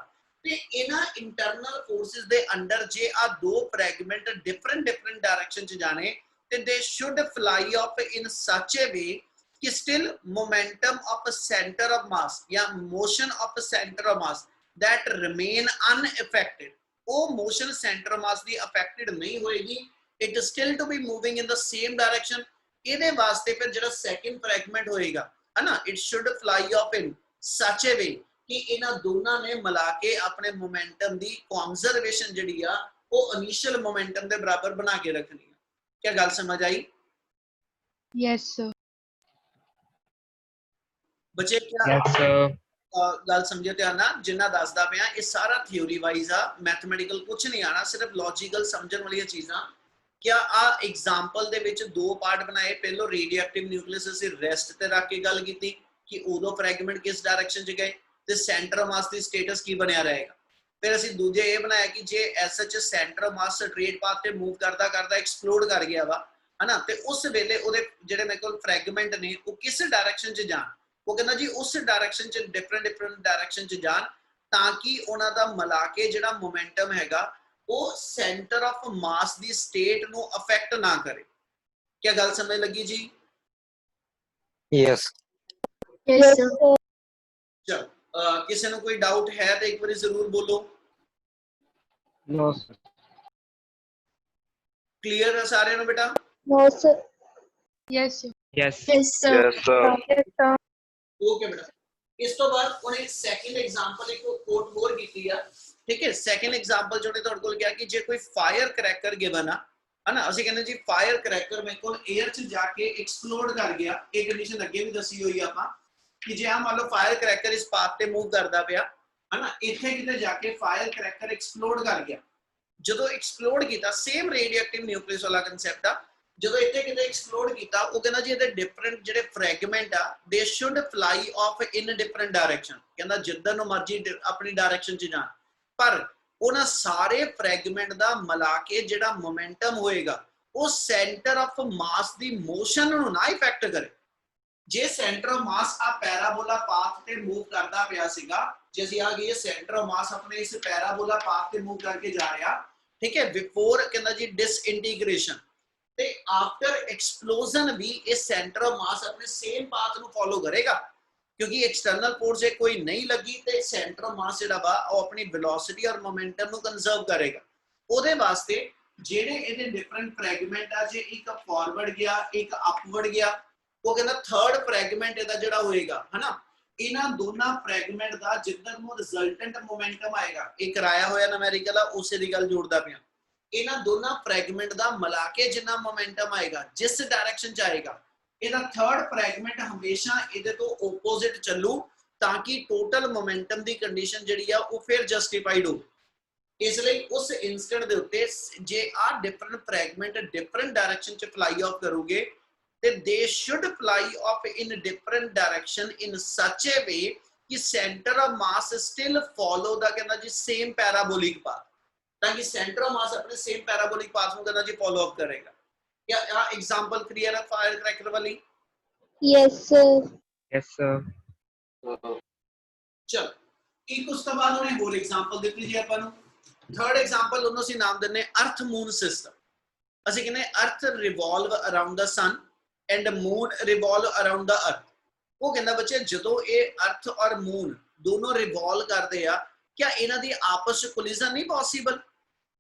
ਤੇ ਇਹਨਾਂ ਇੰਟਰਨਲ ਫੋਰਸਿਸ ਦੇ ਅੰਡਰ ਜੇ ਆ ਦੋ ਫ੍ਰੈਗਮੈਂਟ ਡਿਫਰੈਂਟ ਡਾਇਰੈਕਸ਼ਨ ਚ ਜਾਣੇ ਤੇ ਦੇ should fly off in such a way ਕਿ still momentum of centre of mass ਜਾਂ motion of centre of mass that remain unaffected ਉਹ ਮੋਸ਼ਨ ਸੈਂਟਰ ਮਾਸ ਦੀ ਅਫੈਕਟਡ ਨਹੀਂ ਹੋਏਗੀ it still to be moving in the same direction ਇਹਦੇ ਵਾਸਤੇ ਫਿਰ ਜਿਹੜਾ ਸੈਕਿੰਡ ਫ੍ਰੈਗਮੈਂਟ ਹੋਏਗਾ ਹਨਾ it should fly off in such a way ਕਿ ਇਹਨਾਂ ਦੋਨਾਂ ਨੇ ਮਿਲਾ ਕੇ ਆਪਣੇ ਮੋਮੈਂਟਮ ਦੀ ਕੰਜ਼ਰਵੇਸ਼ਨ ਜਿਹੜੀ ਆ ਉਹ ਇਨੀਸ਼ੀਅਲ ਮੋਮੈਂਟਮ ਦੇ ਬਰਾਬਰ ਬਣਾ ਕੇ ਰੱਖਣੀ ਹੈ ਕੀ ਗੱਲ ਸਮਝ ਆਈ Yes, sir. ਬੱਚੇ ਕੀ Yes, sir. ਗੱਲ ਸਮਝਿਓ ਧਿਆਨ ਨਾਲ ਜਿੰਨਾ ਦੱਸਦਾ ਪਿਆ ਇਹ ਸਾਰਾ ਥਿਉਰੀ ਵਾਈਜ਼ ਆ ਮੈਥਮੈਟੀਕਲ ਕੁਝ ਨਹੀਂ ਆਣਾ ਸਿਰਫ ਲੌਜੀਕਲ ਸਮਝਣ ਵਾਲੀਆਂ ਚੀਜ਼ਾਂ क्या आ एग्जांपल दे विच दो पार्ट बनाए पहलो रेडियोएक्टिव न्यूक्लियस ਅਸੀਂ ਰੈਸਟ ਤੇ ਰੱਖ ਕੇ ਗੱਲ ਕੀਤੀ ਕਿ ਉਦੋਂ ਫ੍ਰੈਗਮੈਂਟ ਕਿਸ ਡਾਇਰੈਕਸ਼ਨ 'ਚ ਗਏ ਤੇ centre of mass the status ਕੀ ਬਣਿਆ ਰਹੇਗਾ ਫਿਰ ਅਸੀਂ ਦੂਜੇ ਇਹ ਬਣਾਇਆ ਕਿ ਜੇ SH centre of mass straight path ਤੇ ਮੂਵ ਕਰਦਾ ਕਰਦਾ ਐਕਸਪਲੋਡ ਕਰ ਗਿਆ ਵਾ ਹਨਾ ਤੇ ਉਸ ਵੇਲੇ ਉਹਦੇ ਜਿਹੜੇ ਮੇਰੇ ਕੋਲ ਫ੍ਰੈਗਮੈਂਟ ਨੇ ਉਹ ਕਿਸ ਡਾਇਰੈਕਸ਼ਨ 'ਚ ਜਾਣ ਉਹ ਕਹਿੰਦਾ ਜੀ ਉਸ ਡਾਇਰੈਕਸ਼ਨ 'ਚ ਡਿਫਰੈਂਟ ਡਾਇਰੈਕਸ਼ਨ 'ਚ ਜਾਣ ਤਾਂ ਕਿ ਉਹਨਾਂ ਦਾ ਮਿਲਾ ਕੇ ਜਿਹੜਾ ਮੋਮੈਂਟਮ ਹੈਗਾ ਉਹ centre of mass the state ਨੂੰ ਅਫੈਕਟ ਨਾ ਕਰੇ ਕੀ ਗੱਲ ਸਮਝ ਲੱਗੀ ਜੀ Yes. Yes, sir. ਚਲੋ ਕਿਸੇ ਨੂੰ ਕੋਈ ਡਾਊਟ ਹੈ ਤਾਂ ਇੱਕ ਵਾਰੀ ਜ਼ਰੂਰ ਬੋਲੋ No, sir. ਕਲੀਅਰ ਹੈ ਸਾਰਿਆਂ ਨੂੰ ਬੇਟਾ No, sir. Yes, sir. Yes. Yes, sir. Yes, sir. Yes, sir. Okay ਬੇਟਾ ਇਸ ਤੋਂ ਬਾਅਦ ਉਹਨੇ ਸੈਕਿੰਡ ਐਗਜ਼ਾਮਪਲ ਇੱਕ ਕੋਟ ਹੋਰ ਕੀਤੀ ਆ ਠੀਕ ਹੈ ਸੈਕਿੰਡ ਐਗਜ਼ਾਮਪਲ ਜਿਹੜੇ ਤੁਹਾਡੇ ਕੋਲ ਗਿਆ ਕਿ ਜੇ ਕੋਈ ਫਾਇਰ ਕਰੈਕਰ ਗਿਵਨ ਆ ਹਨਾ ਅਸੀਂ ਕਹਿੰਦੇ ਜੀ ਫਾਇਰ ਕਰੈਕਰ ਮੇਰੇ ਕੋਲ 에ਅਰ 'ਚ ਜਾ ਕੇ ਐਕਸਪਲੋਡ ਕਰ ਗਿਆ ਇਹ ਕੰਡੀਸ਼ਨ ਅੱਗੇ ਵੀ ਦੱਸੀ ਹੋਈ ਆਪਾਂ ਕਿ ਜੇ ਆ ਮੰਨ ਲਓ ਫਾਇਰ ਕਰੈਕਰ ਇਸ ਪਾਥ ਤੇ ਮੂਵ ਕਰਦਾ ਪਿਆ है ना, इत्थे किते जाके फायर क्रैकर एक्सप्लोड कर गया, ਜਦੋਂ एक्सप्लोड किया सेम रेडियोएक्टिव न्यूक्लियस वाला कंसैप्ट आ, ਜਦੋਂ ਇੱਥੇ ਕਿਤੇ एक्सप्लोड ਕੀਤਾ ਉਹ ਕਹਿੰਦਾ ਜੀ ਇਹਦੇ ਡਿਫਰੈਂਟ ਜਿਹੜੇ ਫ੍ਰੈਗਮੈਂਟ ਆ ਦੇ should fly off in different direction, ਕਹਿੰਦਾ ਜਿੱਧਰ ਨੂੰ ਮਰਜ਼ੀ ਆਪਣੀ ਡਾਇਰੈਕਸ਼ਨ 'ਚ ਜਾਣ, ਪਰ ਉਹਨਾਂ ਸਾਰੇ ਫ੍ਰੈਗਮੈਂਟ ਦਾ ਮਿਲਾ ਕੇ ਜਿਹੜਾ ਮੋਮੈਂਟਮ ਹੋਏਗਾ ਉਹ centre of mass the motion ਨੂੰ ਨਾ ਇਫੈਕਟ ਕਰੇ। ਜੇ ਸੈਂਟਰ ਆਫ ਮਾਸ ਆ ਪੈਰਾਬੋਲਾ ਪਾਥ ਤੇ ਮੂਵ ਕਰਦਾ ਪਿਆ ਸੀਗਾ, ਜੇ ਅਸੀਂ ਆ ਗਏ ਸੈਂਟਰ ਆਫ ਮਾਸ ਆਪਣੇ ਇਸ ਪੈਰਾਬੋਲਾ ਪਾਥ ਤੇ ਮੂਵ ਕਰਕੇ ਜਾ ਰਿਹਾ, ਠੀਕ ਹੈ, ਬਿਫੋਰ ਕਹਿੰਦਾ ਜੀ ਡਿਸਇੰਟੀਗ੍ਰੇਸ਼ਨ ਤੇ ਆਫਟਰ ਐਕਸਪਲੋਜ਼ਨ ਵੀ ਇਹ ਸੈਂਟਰ ਆਫ ਮਾਸ ਆਪਣੇ ਸੇਮ ਪਾਥ ਨੂੰ ਫੋਲੋ ਕਰੇਗਾ, ਕਿਉਂਕਿ ਐਕਸਟਰਨਲ ਫੋਰਸ ਜੇ ਕੋਈ ਨਹੀਂ ਲੱਗੀ ਤੇ ਸੈਂਟਰ ਆਫ ਮਾਸ ਜਿਹੜਾ ਵਾ ਉਹ ਆਪਣੀ ਵੈਲੋਸਿਟੀ ਔਰ ਮੋਮੈਂਟਮ ਨੂੰ ਕੰਜ਼ਰਵ ਕਰੇਗਾ। ਉਹਦੇ ਵਾਸਤੇ ਜਿਹੜੇ ਇਹਦੇ ਡਿਫਰੈਂਟ ਫ੍ਰੈਗਮੈਂਟ ਆ, ਜੇ ਇੱਕ ਫਾਰਵਰਡ ਗਿਆ ਇੱਕ ਅਪਵਰਡ ਗਿਆ, ਉਹ ਕਹਿੰਦਾ ਥਰਡ ਫ੍ਰੈਗਮੈਂਟ ਇਹਦਾ ਜਿਹੜਾ ਹੋਏਗਾ, ਹਨਾ, ਇਹਨਾਂ ਦੋਨਾਂ ਫ੍ਰੈਗਮੈਂਟ ਦਾ ਜਿੱਧਰ ਨੂੰ ਰਿਜ਼ਲਟੈਂਟ ਮੋਮੈਂਟਮ ਆਏਗਾ, ਇਹ ਕਰਾਇਆ ਹੋਇਆ ਨੂਮੈਰੀਕਲ ਆ, ਉਸੇ ਦੀ ਗੱਲ ਜੋੜਦਾ ਪਿਆ, ਇਹਨਾਂ ਦੋਨਾਂ ਫ੍ਰੈਗਮੈਂਟ ਦਾ ਮਿਲਾ ਕੇ ਜਿੰਨਾ ਮੋਮੈਂਟਮ ਆਏਗਾ ਜਿਸ ਡਾਇਰੈਕਸ਼ਨ 'ਚ ਆਏਗਾ, ਇਹਦਾ ਥਰਡ ਫ੍ਰੈਗਮੈਂਟ ਹਮੇਸ਼ਾ ਇਹਦੇ ਤੋਂ ਆਪੋਜ਼ਿਟ ਚੱਲੂ ਤਾਂ ਕਿ ਟੋਟਲ ਮੋਮੈਂਟਮ ਦੀ ਕੰਡੀਸ਼ਨ ਜਿਹੜੀ ਆ ਉਹ ਫਿਰ ਜਸਟੀਫਾਈਡ ਹੋ। ਇਸ ਲਈ ਉਸ ਇਨਸਟੈਂਟ ਦੇ ਉੱਤੇ ਜੇ ਆ ਡਿਫਰੈਂਟ ਫ੍ਰੈਗਮੈਂਟ ਡਿਫਰੈਂਟ ਡਾਇਰੈਕਸ਼ਨ 'ਚ ਫਲਾਈ ਆਫ ਕਰੋਗੇ ਤੇ they should fly off in different direction in such a way कि center of mass still follow the कहना जी same parabolic path, ताकि center of mass अपने same parabolic path में कहना जी follow up करेगा। क्या एग्जांपल क्लियर है फायर क्रैकर वाली? Yes sir. Yes sir. चल एक उस तो बाद उन्हें होल एग्जांपल देख लीजिए अपन। थर्ड एग्जांपल उन्होंने सी नाम देने अर्थ मून सिस्टम। ਅਸੀਂ ਕਹਿੰਦੇ अर्थ revolve around the sun and moon revolve around the earth। ਉਹ ਕਹਿੰਦਾ ਬੱਚੇ ਜਦੋਂ ਇਹ अर्थ और moon ਦੋਨੋਂ revolve ਕਰਦੇ ਆ, क्या ਇਹਨਾਂ ਦੀ ਆਪਸ ਵਿੱਚ ਕੋਲੀਜ਼ਨ ਨਹੀਂ ਪੋਸੀਬਲ?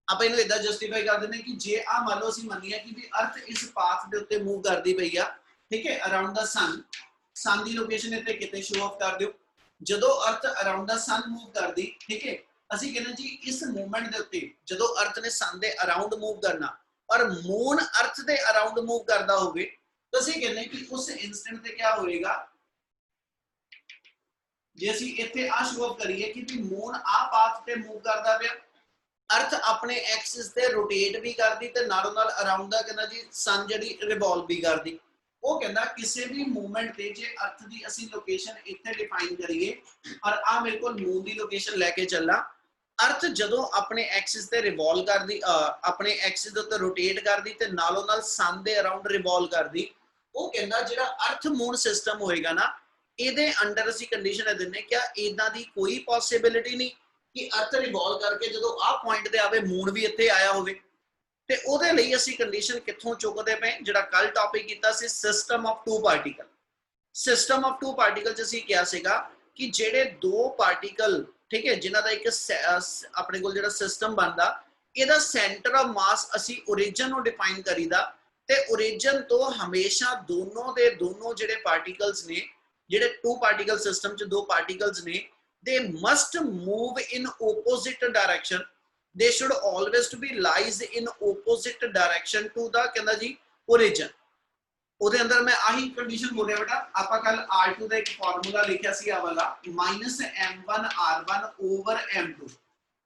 ਆਪਾਂ ਇਹਨੂੰ ਇਦਾਂ ਜਸਟੀਫਾਈ ਕਰ ਦਿੰਦੇ ਕਿ ਜੇ ਆ ਮੰਨ ਲਓ ਅਸੀਂ ਮੰਨੀਏ ਕਿ ਵੀ अर्थ ਇਸ ਪਾਥ ਦੇ ਉੱਤੇ ਮੂਵ ਕਰਦੀ ਪਈ ਆ, ਠੀਕ ਹੈ, ਅਰਾਊਂਡ ਦਾ ਸਨ ਦੀ ਲੋਕੇਸ਼ਨ ਇੱਥੇ ਕਿਤੇ ਸ਼ੋ ਆਫ ਕਰ ਦਿਓ। ਜਦੋਂ अर्थ ਅਰਾਊਂਡ ਦਾ ਸਨ ਮੂਵ ਕਰਦੀ, ਠੀਕ ਹੈ, ਅਸੀਂ ਕਹਿੰਦੇ ਜੀ ਇਸ ਮੂਵਮੈਂਟ ਦੇ ਉੱਤੇ ਜਦੋਂ अर्थ ਨੇ ਸਨ ਦੇ ਅਰਾਊਂਡ ਮੂਵ ਕਰਨਾ और मून अर्थ के अराउंड मूव करता होवे तो ਅਸੀਂ ਕਹਿੰਦੇ ਕਿ ਉਸ ਇਨਸਟੈਂਟ ਤੇ ਕੀ ਹੋਏਗਾ, ਜੇ ਅਸੀਂ ਇੱਥੇ ਆ ਸ਼ੋ ਆਫ ਕਰੀਏ ਕਿ ਵੀ ਮੂਨ ਆ ਪਾਥ ਤੇ ਮੂਵ ਕਰਦਾ ਪਿਆ, अर्थ ਆਪਣੇ ਐਕਸਿਸ ਤੇ ਰੋਟੇਟ ਵੀ ਕਰਦੀ ਤੇ ਨਾਲੋਂ ਨਾਲ ਅਰਾਊਂਡ ਦਾ ਕਹਿੰਦਾ ਜੀ ਸਨ ਜਿਹੜੀ ਰਿਵੋਲਵ ਵੀ ਕਰਦੀ। ਉਹ ਕਹਿੰਦਾ ਕਿਸੇ ਵੀ ਮੂਵਮੈਂਟ ਤੇ ਜੇ अर्थ ਦੀ ਅਸੀਂ ਲੋਕੇਸ਼ਨ ਇੱਥੇ ਡਿਫਾਈਨ ਕਰੀਏ ਔਰ ਆ ਮੇਰੇ ਕੋਲ ਮੂਨ ਦੀ ਲੋਕੇਸ਼ਨ ਲੈ ਕੇ ਚੱਲਾਂ, अर्थ ਜਦੋਂ ਆਪਣੇ ਐਕਸਿਸ ਤੇ ਰਿਵੋਲਵ ਕਰਦੀ, ਆਪਣੇ ਐਕਸਿਸ ਦੇ ਉੱਤੇ ਰੋਟੇਟ ਕਰਦੀ ਤੇ ਨਾਲੋਂ ਨਾਲ ਸਨ ਦੇ ਅਰਾਊਂਡ ਰਿਵੋਲਵ ਕਰਦੀ, ਉਹ ਕਹਿੰਦਾ ਜਿਹੜਾ अर्थ ਮੂਨ ਸਿਸਟਮ ਹੋਏਗਾ ਨਾ, ਇਹਦੇ ਅੰਡਰ ਅਸੀਂ ਕੰਡੀਸ਼ਨ ਇਹ ਦਿੰਨੇ ਕਿ ਇਦਾਂ ਦੀ ਕੋਈ ਪੋਸਿਬਿਲਿਟੀ ਨਹੀਂ ਕਿ अर्थ ਰਿਵੋਲਵ ਕਰਕੇ ਜਦੋਂ ਆਹ ਪੁਆਇੰਟ ਤੇ ਆਵੇ ਮੂਨ ਵੀ ਇੱਥੇ ਆਇਆ ਹੋਵੇ। ਤੇ ਉਹਦੇ ਲਈ ਅਸੀਂ ਕੰਡੀਸ਼ਨ ਕਿੱਥੋਂ ਚੁੱਕਦੇ ਪਏ, ਜਿਹੜਾ ਕੱਲ ਟੌਪਿਕ ਕੀਤਾ ਸੀ system of two particle. System of two particle 'ਚ ਅਸੀਂ ਕਿਹਾ ਸੀਗਾ ਕਿ ਜਿਹੜੇ ਦੋ ਪਾਰਟੀਕਲ, ठीक है, जिन्हां दा एक अपने कोल जिहड़ा सिस्टम बनदा, इहदा सेंटर ऑफ मास असी ओरिजिन नूं डिफाइन करीदा ते ओरिजिन तो हमेशा दोनों दे दोनों जिहड़े पार्टिकल्स ने, जिहड़े टू पार्टिकल सिस्टम च दो पार्टिकल्स ने, they must move in opposite direction, they should always to be lies in opposite direction to the कहंदा जी ओरिजिन। ਉਹਦੇ ਅੰਦਰ ਮੈਂ ਆਹੀ ਕੰਡੀਸ਼ਨ ਬੋਲ ਰਿਹਾ ਬੇਟਾ। ਆਪਾਂ ਕੱਲ R2 ਦਾ ਇੱਕ ਫਾਰਮੂਲਾ ਲਿਖਿਆ ਸੀ ਆ ਵਾਲਾ -m1 r1 ਓਵਰ m2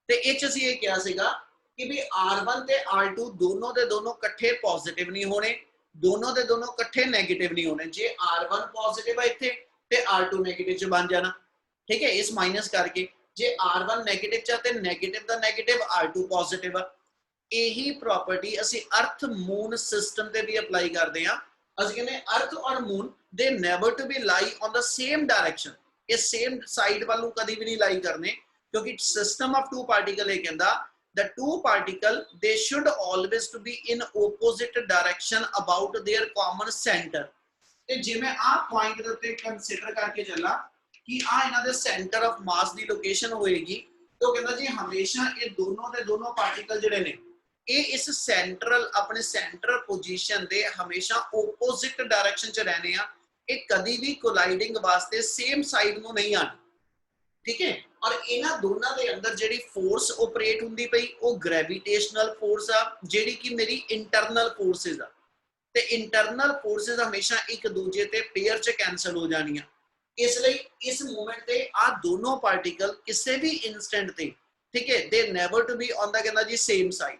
ਤੇ ਇਹ ਚ ਅਸੀਂ ਇਹ ਕਿਹਾ ਸੀਗਾ ਕਿ ਵੀ r1 ਤੇ r2 ਦੋਨੋਂ ਦੇ ਦੋਨੋਂ ਇਕੱਠੇ ਪੋਜ਼ਿਟਿਵ ਨਹੀਂ ਹੋਣੇ, ਦੋਨੋਂ ਦੇ ਦੋਨੋਂ ਇਕੱਠੇ 네ਗੇਟਿਵ ਨਹੀਂ ਹੋਣੇ। ਜੇ r1 ਪੋਜ਼ਿਟਿਵ ਆ ਇੱਥੇ ਤੇ r2 네ਗੇਟਿਵ ਚ ਬਣ ਜਾਣਾ, ਠੀਕ ਹੈ, ਇਸ ਮਾਈਨਸ ਕਰਕੇ। ਜੇ r1 네ਗੇਟਿਵ ਚ ਤੇ 네ਗੇਟਿਵ ਦਾ 네ਗੇਟਿਵ r2 ਪੋਜ਼ਿਟਿਵ ਆ। ਇਹੀ ਪ੍ਰੋਪਰਟੀ ਅਸੀਂ अर्थ मून सिस्टम ਤੇ ਵੀ ਅਪਲਾਈ ਕਰਦੇ ਆ। ਅਸੀਂ ਕਹਿੰਦੇ अर्थ और moon they never to be lie on the same direction, ਇਹ same side ਵੱਲ ਨੂੰ ਕਦੀ ਵੀ ਨਹੀਂ ਲਾਈ ਕਰਨੇ, ਕਿਉਂਕਿ ਸਿਸਟਮ ਆਫ ਟੂ ਪਾਰਟੀਕਲ ਇਹ ਕਹਿੰਦਾ the two particle they should always to be in opposite direction about their common center। ਤੇ ਜੇ ਮੈਂ ਆ ਪੁਆਇੰਟ ਦੇ ਉੱਤੇ ਕੰਸੀਡਰ ਕਰਕੇ ਚੱਲਾਂ ਕਿ ਆ ਇਹਨਾਂ ਦੇ centre of mass the location ਹੋਏਗੀ, तो कहना जी हमेशा ये दोनों दे दोनों पार्टिकल जिहड़े ने ये इस सेंट्रल अपने सेंट्रल पोजीशन दे हमेशा ओपोजिट डायरेक्शन च रहने आ, ये कदी भी कोलाइडिंग वास्ते सेम साइड नु नहीं आना, ठीक है। और इन्हां दोनों दे अंदर जिहड़ी फोर्स ऑपरेट हुंदी पई वो ग्रेविटेशनल फोर्स आ, जिहड़ी कि मेरी इंटरनल फोर्सेस आ, ते इंटरनल फोर्सेस हमेशा एक दूजे ते पेयर च कैंसल हो जानियां। इसलिए इस मूवमेंट ते आ दोनों पार्टिकल किसी भी इंस्टेंट ते, ठीक है, they never to be on the कहना जी सेम साइड,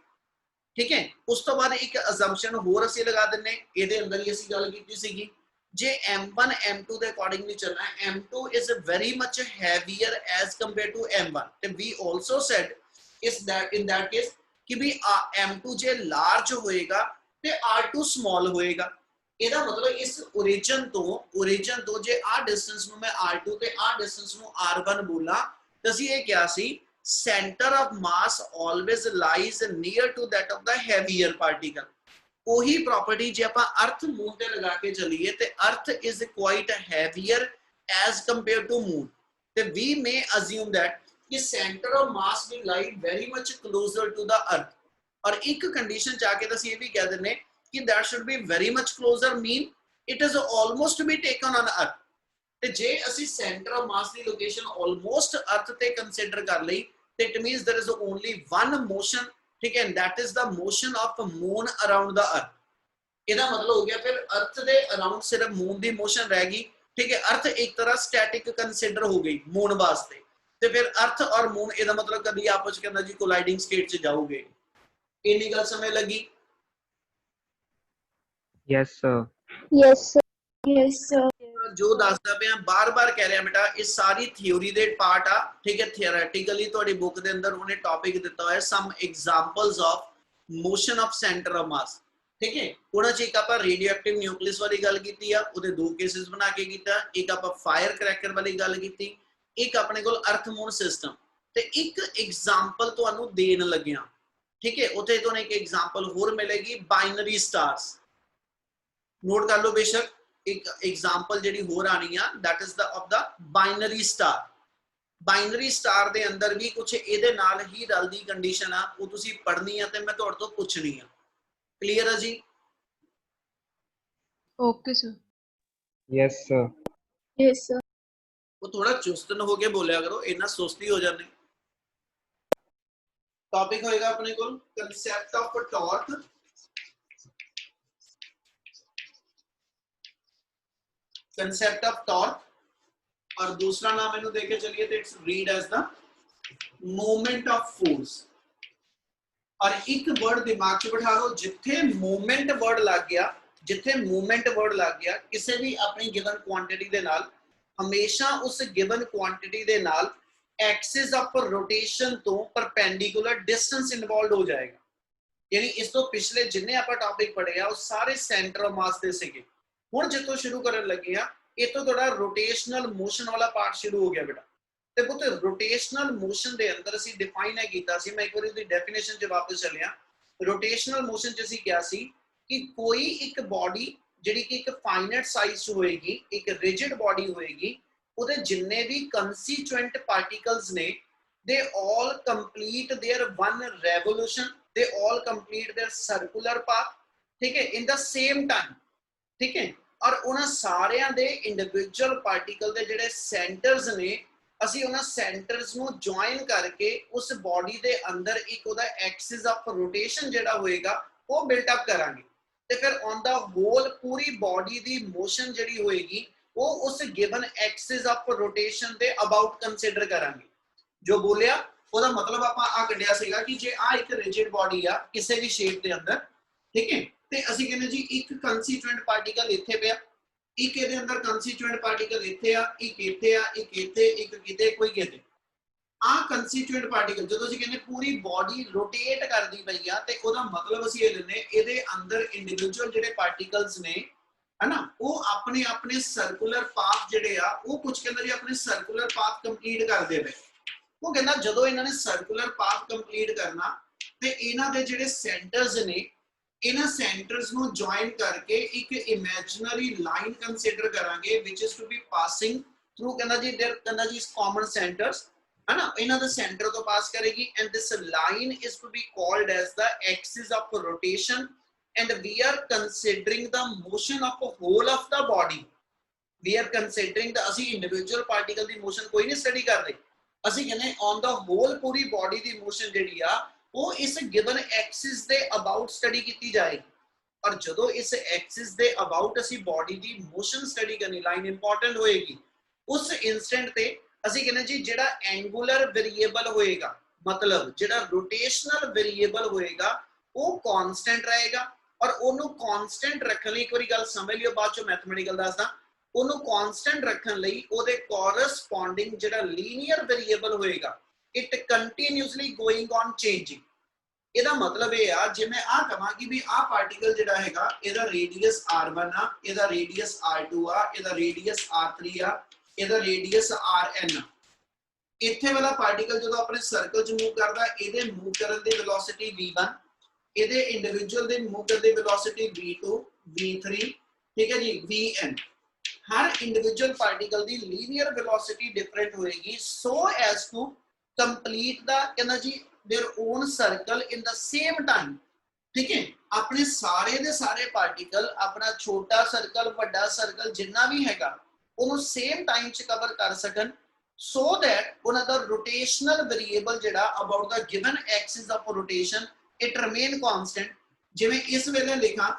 ठीक है। उस तो बाद एक असम्पशन होर असीं लगा दिंने, इहदे अंदर ही असीं गल कीती सीगी, जे M1 M2 के अकॉर्डिंगली चलना है, M2 is very much heavier as compared to M1, ਤੇ we also said is that in that case कि भी M2 जे लार्ज होएगा ते R2 स्मॉल होएगा। ਇਹਦਾ ਮਤਲਬ ਇਸ ओरिजिन तो जे आ डिस्टेंस ਨੂੰ मैं R2 ਤੇ आ डिस्टेंस ਨੂੰ R1 बोला ਤਾਂ ਅਸੀਂ ਇਹ ਕਿਹਾ ਸੀ center of mass always lies near to that of the heavier particle। ਉਹੀ property ਜੇ ਆਪਾਂ अर्थ मून ਤੇ ਲਗਾ ਕੇ ਚਲੀਏ ਤੇ अर्थ is quite heavier as compared to moon, ਤੇ we may assume that कि center of mass will lie very much closer to the earth। और एक कंडीशन चाह के ਅਸੀਂ ਇਹ ਵੀ ਕਹਿ ਦਿੰਨੇ कि that should be very much closer mean it is almost to be taken on earth। ਤੇ ਜੇ ਅਸੀਂ center of mass the location almost earth ਤੇ consider ਕਰ ਲਈ ਤੇ it means there is only one motion, ठीक है, that is the motion of moon around the earth। ਇਹਦਾ ਮਤਲਬ ਹੋ ਗਿਆ ਫਿਰ अर्थ ਦੇ अराउंड सिर्फ मून ਦੀ मोशन रह गई, ठीक है। अर्थ एक तरह स्टैटिक कंसिडर हो गई मून वास्ते, ਤੇ ਫਿਰ अर्थ और मून ਇਹਦਾ ਮਤਲਬ ਕਦੀ ਆਪਸ ਵਿੱਚ ਕਹਿੰਦਾ ਜੀ ਕੋਲਾਈਡਿੰਗ ਸਟੇਟ 'ਚ ਜਾਓਗੇ। ਇੰਨੀ ਗੱਲ ਸਮਝ ਲੱਗੀ? Yes, sir. Yes, sir. Yes, sir. जो दसदा पिया बार बार कह रहा बेटा ये सारी थ्योरी दे पार्ट आ, ठीक है। थियोरेटिकली ਤੁਹਾਡੀ बुक ਦੇ अंदर उन्हें टॉपिक दिता होया some examples of motion of centre of mass, ठीक है। ਉਹਨਾਂ ਚ ਇੱਕ ਆਪਾਂ ਰੇਡੀਓਐਕਟਿਵ ਨਿਊਕਲੀਅਸ ਵਾਲੀ ਗੱਲ ਕੀਤੀ ਆ, ਉਹਦੇ ਦੋ ਕੇਸਿਸ ਬਣਾ ਕੇ ਕੀਤਾ, ਇੱਕ ਆਪਾਂ ਫਾਇਰ ਕ੍ਰੈਕਰ ਵਾਲੀ ਗੱਲ ਕੀਤੀ, ਇੱਕ ਆਪਣੇ ਕੋਲ ਅਰਥ ਮੂਨ ਸਿਸਟਮ, ਤੇ ਇੱਕ ਐਗਜ਼ਾਮਪਲ ਤੁਹਾਨੂੰ ਦੇਣ ਲੱਗਿਆ, ठीक है। ਉੱਥੇ ਤੁਹਾਨੂੰ ਇੱਕ ਐਗਜ਼ਾਮਪਲ ਹੋਰ ਮਿਲੇਗੀ ਬਾਈਨਰੀ ਸਟਾਰਸ, नोट कर लो बेशक। एक एग्जांपल जेडी होर आनी आ that is the of the binary star. Binary star दे अंदर भी कुछ ਇਹਦੇ ਨਾਲ ਹੀ ਰਲਦੀ ਕੰਡੀਸ਼ਨ ਆ, ਉਹ ਤੁਸੀਂ ਪੜ੍ਹਨੀ ਆ ਤੇ ਮੈਂ ਤੁਹਾਡੇ ਤੋਂ ਪੁੱਛਣੀ ਆ। ਕਲੀਅਰ ਹੈ ਜੀ? Okay, sir. Yes, sir. Yes, sir. ਉਹ ਥੋੜਾ ਚੁਸਤਨ ਹੋ ਕੇ ਬੋਲਿਆ ਕਰੋ, ਇੰਨਾ ਸੁਸਤੀ ਹੋ ਜਾਂਦੇ। ਟੌਪਿਕ ਹੋਏਗਾ ਆਪਣੇ ਕੋਲ concept of torque, concept of torque, और दूसरा नाम इन्हों देके चलिए तो it's read as the moment of force. और एक वर्ड दिमाग च बिठा लो, जिथे मोमेंट वर्ड लग गया, जिथे मोमेंट वर्ड लग गया किसी भी अपनी गिवन क्वांटिटी दे नाल, हमेशा उस गिवन क्वांटिटी दे नाल एक्सिस ऑफ रोटेशन तो परपेंडिकुलर डिस्टेंस इन्वॉल्व हो जाएगा। यानी इस तो पिछले जिन्ने आप टॉपिक पढ़े आ वो सारे सेंटर ऑफ मास दे सीगे। ਹੁਣ ਜਿੱਥੋਂ ਸ਼ੁਰੂ ਕਰਨ ਲੱਗੇ ਆ ਇਤੋਂ ਤੁਹਾਡਾ ਰੋਟੇਸ਼ਨਲ ਮੋਸ਼ਨ ਵਾਲਾ ਪਾਰਟ ਸ਼ੁਰੂ ਹੋ ਗਿਆ ਬੇਟਾ। ਤੇ ਪੁੱਤ ਰੋਟੇਸ਼ਨਲ ਮੋਸ਼ਨ ਦੇ ਅੰਦਰ ਅਸੀਂ ਡਿਫਾਈਨ ਹੈ ਕੀਤਾ ਸੀ, ਮੈਂ ਇੱਕ ਵਾਰੀ ਉਹਦੀ ਡੈਫੀਨੇਸ਼ਨ 'ਚ ਵਾਪਸ ਚੱਲਿਆ। ਰੋਟੇਸ਼ਨਲ ਮੋਸ਼ਨ 'ਚ ਅਸੀਂ ਕਿਹਾ ਸੀ ਕਿ ਕੋਈ ਇੱਕ ਬਾਡੀ ਜਿਹੜੀ ਕਿ ਇੱਕ ਫਾਈਨਾਈਟ ਸਾਈਜ਼ 'ਚ ਹੋਏਗੀ, ਇੱਕ ਰਿਜਿਡ ਬਾਡੀ ਹੋਏਗੀ, ਉਹਦੇ ਜਿੰਨੇ ਵੀ ਕੰਸਟੀਟੂਐਂਟ ਪਾਰਟੀਕਲਸ ਨੇ they all complete their one revolution, they all complete their circular path, ठीक है, in the same time, ठीक है। और उन्हां सारियां दे इंडिविजुअल पार्टिकल दे जिहड़े सेंटर्स ने ਅਸੀਂ ਉਹਨਾਂ ਸੈਂਟਰਸ ਨੂੰ ਜੁਆਇਨ ਕਰਕੇ ਉਸ ਬਾਡੀ ਦੇ ਅੰਦਰ ਇੱਕ ਉਹਦਾ ਐਕਸਿਸ ਆਫ ਰੋਟੇਸ਼ਨ ਜਿਹੜਾ ਹੋਏਗਾ ਉਹ ਬਿਲਟ ਅਪ ਕਰਾਂਗੇ। ਤੇ ਫਿਰ ਔਨ ਦਾ ਹੋਲ ਪੂਰੀ ਬਾਡੀ ਦੀ ਮੋਸ਼ਨ ਜਿਹੜੀ ਹੋਏਗੀ ਉਹ ਉਸ ਗਿਵਨ ਐਕਸਿਸ ਆਫ ਰੋਟੇਸ਼ਨ ਦੇ ਅਬਾਊਟ ਕੰਸੀਡਰ ਕਰਾਂਗੇ। ਜੋ ਬੋਲਿਆ ਉਹਦਾ ਮਤਲਬ ਆਪਾਂ ਆ ਕੱਢਿਆ ਸੀਗਾ ਕਿ ਜੇ ਆ ਇੱਕ ਰਿਜਿਡ ਬਾਡੀ ਆ ਕਿਸੇ ਵੀ ਸ਼ੇਪ ਦੇ ਅੰਦਰ, ਠੀਕ ਹੈ, ਤੇ ਅਸੀਂ ਕਹਿੰਦੇ ਜੀ ਇੱਕ ਕੰਸਟੀਟੂਐਂਟ ਪਾਰਟੀਕਲ ਇੱਥੇ ਪਿਆ, ਇੱਕ ਇਹਦੇ ਅੰਦਰ ਕੰਸਟੀਟੂਐਂਟ ਪਾਰਟੀਕਲ ਇੱਥੇ ਆ, ਇੱਕ ਇੱਥੇ ਆ, ਇੱਕ ਇੱਥੇ, ਇੱਕ ਕਿਤੇ, ਕੋਈ ਕਿਤੇ। ਆ ਕੰਸਟੀਟੂਐਂਟ ਪਾਰਟੀਕਲ ਜਦੋਂ ਅਸੀਂ ਕਹਿੰਦੇ ਪੂਰੀ ਬਾਡੀ ਰੋਟੇਟ ਕਰਦੀ ਪਈ ਆ ਤੇ ਉਹਦਾ ਮਤਲਬ ਅਸੀਂ ਇਹ ਲੈਂਦੇ ਇਹਦੇ ਅੰਦਰ ਇੰਡੀਵਿਜੂਅਲ ਜਿਹੜੇ ਪਾਰਟੀਕਲਸ ਨੇ ਹਨਾ ਉਹ ਆਪਣੇ ਆਪਣੇ ਸਰਕੂਲਰ ਪਾਥ ਜਿਹੜੇ ਆ ਉਹ ਕੁਝ ਕਹਿੰਦਾ ਜੀ ਆਪਣੇ ਸਰਕੂਲਰ ਪਾਥ ਕੰਪਲੀਟ ਕਰਦੇ ਪਏ। ਉਹ ਕਹਿੰਦਾ ਜਦੋਂ ਇਹਨਾਂ ਨੇ ਸਰਕੂਲਰ ਪਾਥ ਕੰਪਲੀਟ ਕਰਨਾ ਤੇ ਇਹਨਾਂ ਦੇ ਜਿਹੜੇ ਸੈਂਟਰਸ ਨੇ ਇਹਨਾਂ ਸੈਂਟਰਸ ਨੂੰ ਜੁਆਇਨ ਕਰਕੇ ਇੱਕ ਇਮੇਜਿਨਰੀ ਲਾਈਨ ਕੰਸੀਡਰ ਕਰਾਂਗੇ which is to be passing through ਕਹਿੰਦਾ ਜੀ देयर ਕਹਿੰਦਾ ਜੀ ਕਾਮਨ ਸੈਂਟਰਸ है ना, ਇਹਨਾਂ ਦੇ ਸੈਂਟਰ ਤੋਂ ਪਾਸ ਕਰੇਗੀ and this line is to be called as the axis of rotation and we are considering the motion of whole of the body. We are considering the ਅਸੀਂ individual particle ਦੀ motion ਕੋਈ ਨਹੀਂ study ਕਰ ਰਹੇ, ਅਸੀਂ ਕਹਿੰਦੇ on the whole ਪੂਰੀ body ਦੀ motion ਜਿਹੜੀ ਆ ਉਹ ਇਸ ਗਿਵਨ ਐਕਸਿਸ ਦੇ ਅਬਾਊਟ ਸਟੱਡੀ ਕੀਤੀ ਜਾਏਗੀ। ਔਰ ਜਦੋਂ ਇਸ ਐਕਸਿਸ ਦੇ ਅਬਾਊਟ ਅਸੀਂ ਬਾਡੀ ਦੀ ਮੋਸ਼ਨ ਸਟੱਡੀ ਕਰਨੀ ਲਾਈਨ ਇੰਪੋਰਟੈਂਟ ਹੋਏਗੀ उस इंस्टेंट ते ਅਸੀਂ ਕਹਿੰਦੇ ਜੀ ਜਿਹੜਾ ਐਂਗੂਲਰ ਵੇਰੀਏਬਲ ਹੋਏਗਾ मतलब ਜਿਹੜਾ रोटेशनल ਵੇਰੀਏਬਲ ਹੋਏਗਾ ਉਹ ਕਾਂਸਟੈਂਟ ਰਹੇਗਾ और ਉਹਨੂੰ ਕਾਂਸਟੈਂਟ ਰੱਖਣ ਲਈ ਇੱਕ ਵਾਰੀ ਗੱਲ ਸਮਝ ਲਿਓ ਬਾਅਦ ਚੋਂ ਮੈਥਮੈਟੀਕਲ ਦੱਸਦਾ ਉਹਨੂੰ ਕਾਂਸਟੈਂਟ ਰੱਖਣ ਲਈ ਉਹਦੇ ਕੋਰਸਪੋਂਡਿੰਗ ਜਿਹੜਾ ਲੀਨੀਅਰ ਵੇਰੀਏਬਲ ਹੋਏਗਾ it continuously going on changing ਇਹਦਾ ਮਤਲਬ ਇਹ ਆ ਜੇ ਮੈਂ ਆ ਕਹਾਂ ਕਿ ਵੀ ਆ ਪਾਰਟੀਕਲ ਜਿਹੜਾ ਹੈਗਾ ਇਹਦਾ ਰੇਡੀਅਸ r1 ਆ ਇਹਦਾ ਰੇਡੀਅਸ r2 ਆ ਇਹਦਾ ਰੇਡੀਅਸ r3 ਆ ਇਹਦਾ ਰੇਡੀਅਸ rn ਇੱਥੇ ਵਾਲਾ ਪਾਰਟੀਕਲ ਜਦੋਂ ਆਪਣੇ ਸਰਕਲ ਚ ਮੂਵ ਕਰਦਾ ਇਹਦੇ ਮੂਵ ਕਰਨ ਦੀ ਵੈਲੋਸਿਟੀ v1 ਇਹਦੇ ਇੰਡੀਵਿਜੂਅਲ ਦੇ ਮੂਵ ਕਰਨ ਦੀ ਵੈਲੋਸਿਟੀ v2 v3 ਠੀਕ ਹੈ ਜੀ vn हर इंडिविजुअल पार्टिकल दी लीनियर वेलोसिटी डिफरेंट होएगी so as to complete the कहना जी their own circle in the same time ठीक है अपने सारे दे सारे पार्टिकल अपना छोटा सर्कल बड़ा सर्कल जिन्ना भी हैगा ਉਹਨੂੰ सेम टाइम च कवर कर सकन so that ਉਹਨਾਂ ਦਾ rotational variable ਜਿਹੜਾ about the given axis of rotation it remain constant ਜਿਵੇਂ ਇਸ ਵੇਲੇ ਲਿਖਾਂ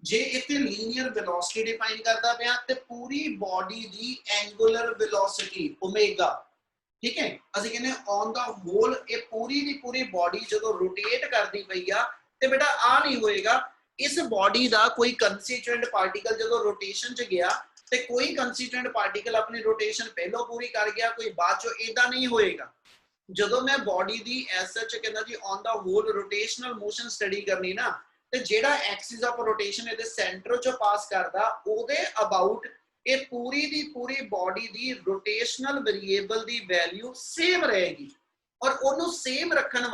जे इतने लीनियर वेलोसिटी डिफाइन करता पिया ते पूरी बॉडी दी एंगुलर वेलोसिटी ओमेगा ठीक है ਅਸੀਂ ਕਹਿੰਦੇ ऑन द होल ਇਹ ਪੂਰੀ ਦੀ ਪੂਰੀ ਬॉडी ਜਦੋਂ ਰੋਟੇਟ ਕਰਦੀ ਪਈ ਆ ਤੇ ਬੇਟਾ ਆ ਨਹੀਂ ਹੋਏਗਾ ਇਸ ਬॉडी ਦਾ ਕੋਈ ਕੰਸਟੀਟੂਐਂਟ ਪਾਰਟੀਕਲ ਜਦੋਂ ਰੋਟੇਸ਼ਨ ਚ ਗਿਆ ਤੇ ਕੋਈ ਕੰਸਟੀਟੂਐਂਟ ਪਾਰਟੀਕਲ ਆਪਣੀ ਰੋਟੇਸ਼ਨ ਪਹਿਲਾਂ ਪੂਰੀ ਕਰ ਗਿਆ ਕੋਈ ਬਾਅਦ ਚੋਂ ਇਦਾਂ ਨਹੀਂ ਹੋਏਗਾ ਜਦੋਂ ਮੈਂ ਬॉडी ਦੀ ਐਸ ਸੱਚ ਕਹਿੰਦਾ ਜੀ on the whole rotational motion study करनी ना ਤੇ ਜਿਹੜਾ ਐਕਸਿਸ ਆਫ ਰੋਟੇਸ਼ਨ ਇਹਦੇ ਸੈਂਟਰ ਚੋਂ ਪਾਸ ਕਰਦਾ ਉਹਦੇ ਅਬਾਊਟ ਇਹ ਪੂਰੀ ਦੀ ਪੂਰੀ ਬਾਡੀ ਦੀ ਰੋਟੇਸ਼ਨਲ ਵੇਰੀਏਬਲ ਦੀ ਵੈਲਿਊ ਸੇਮ ਰਹੇਗੀ ਔਰ ਉਹਨੂੰ ਸੇਮ ਰੱਖਣ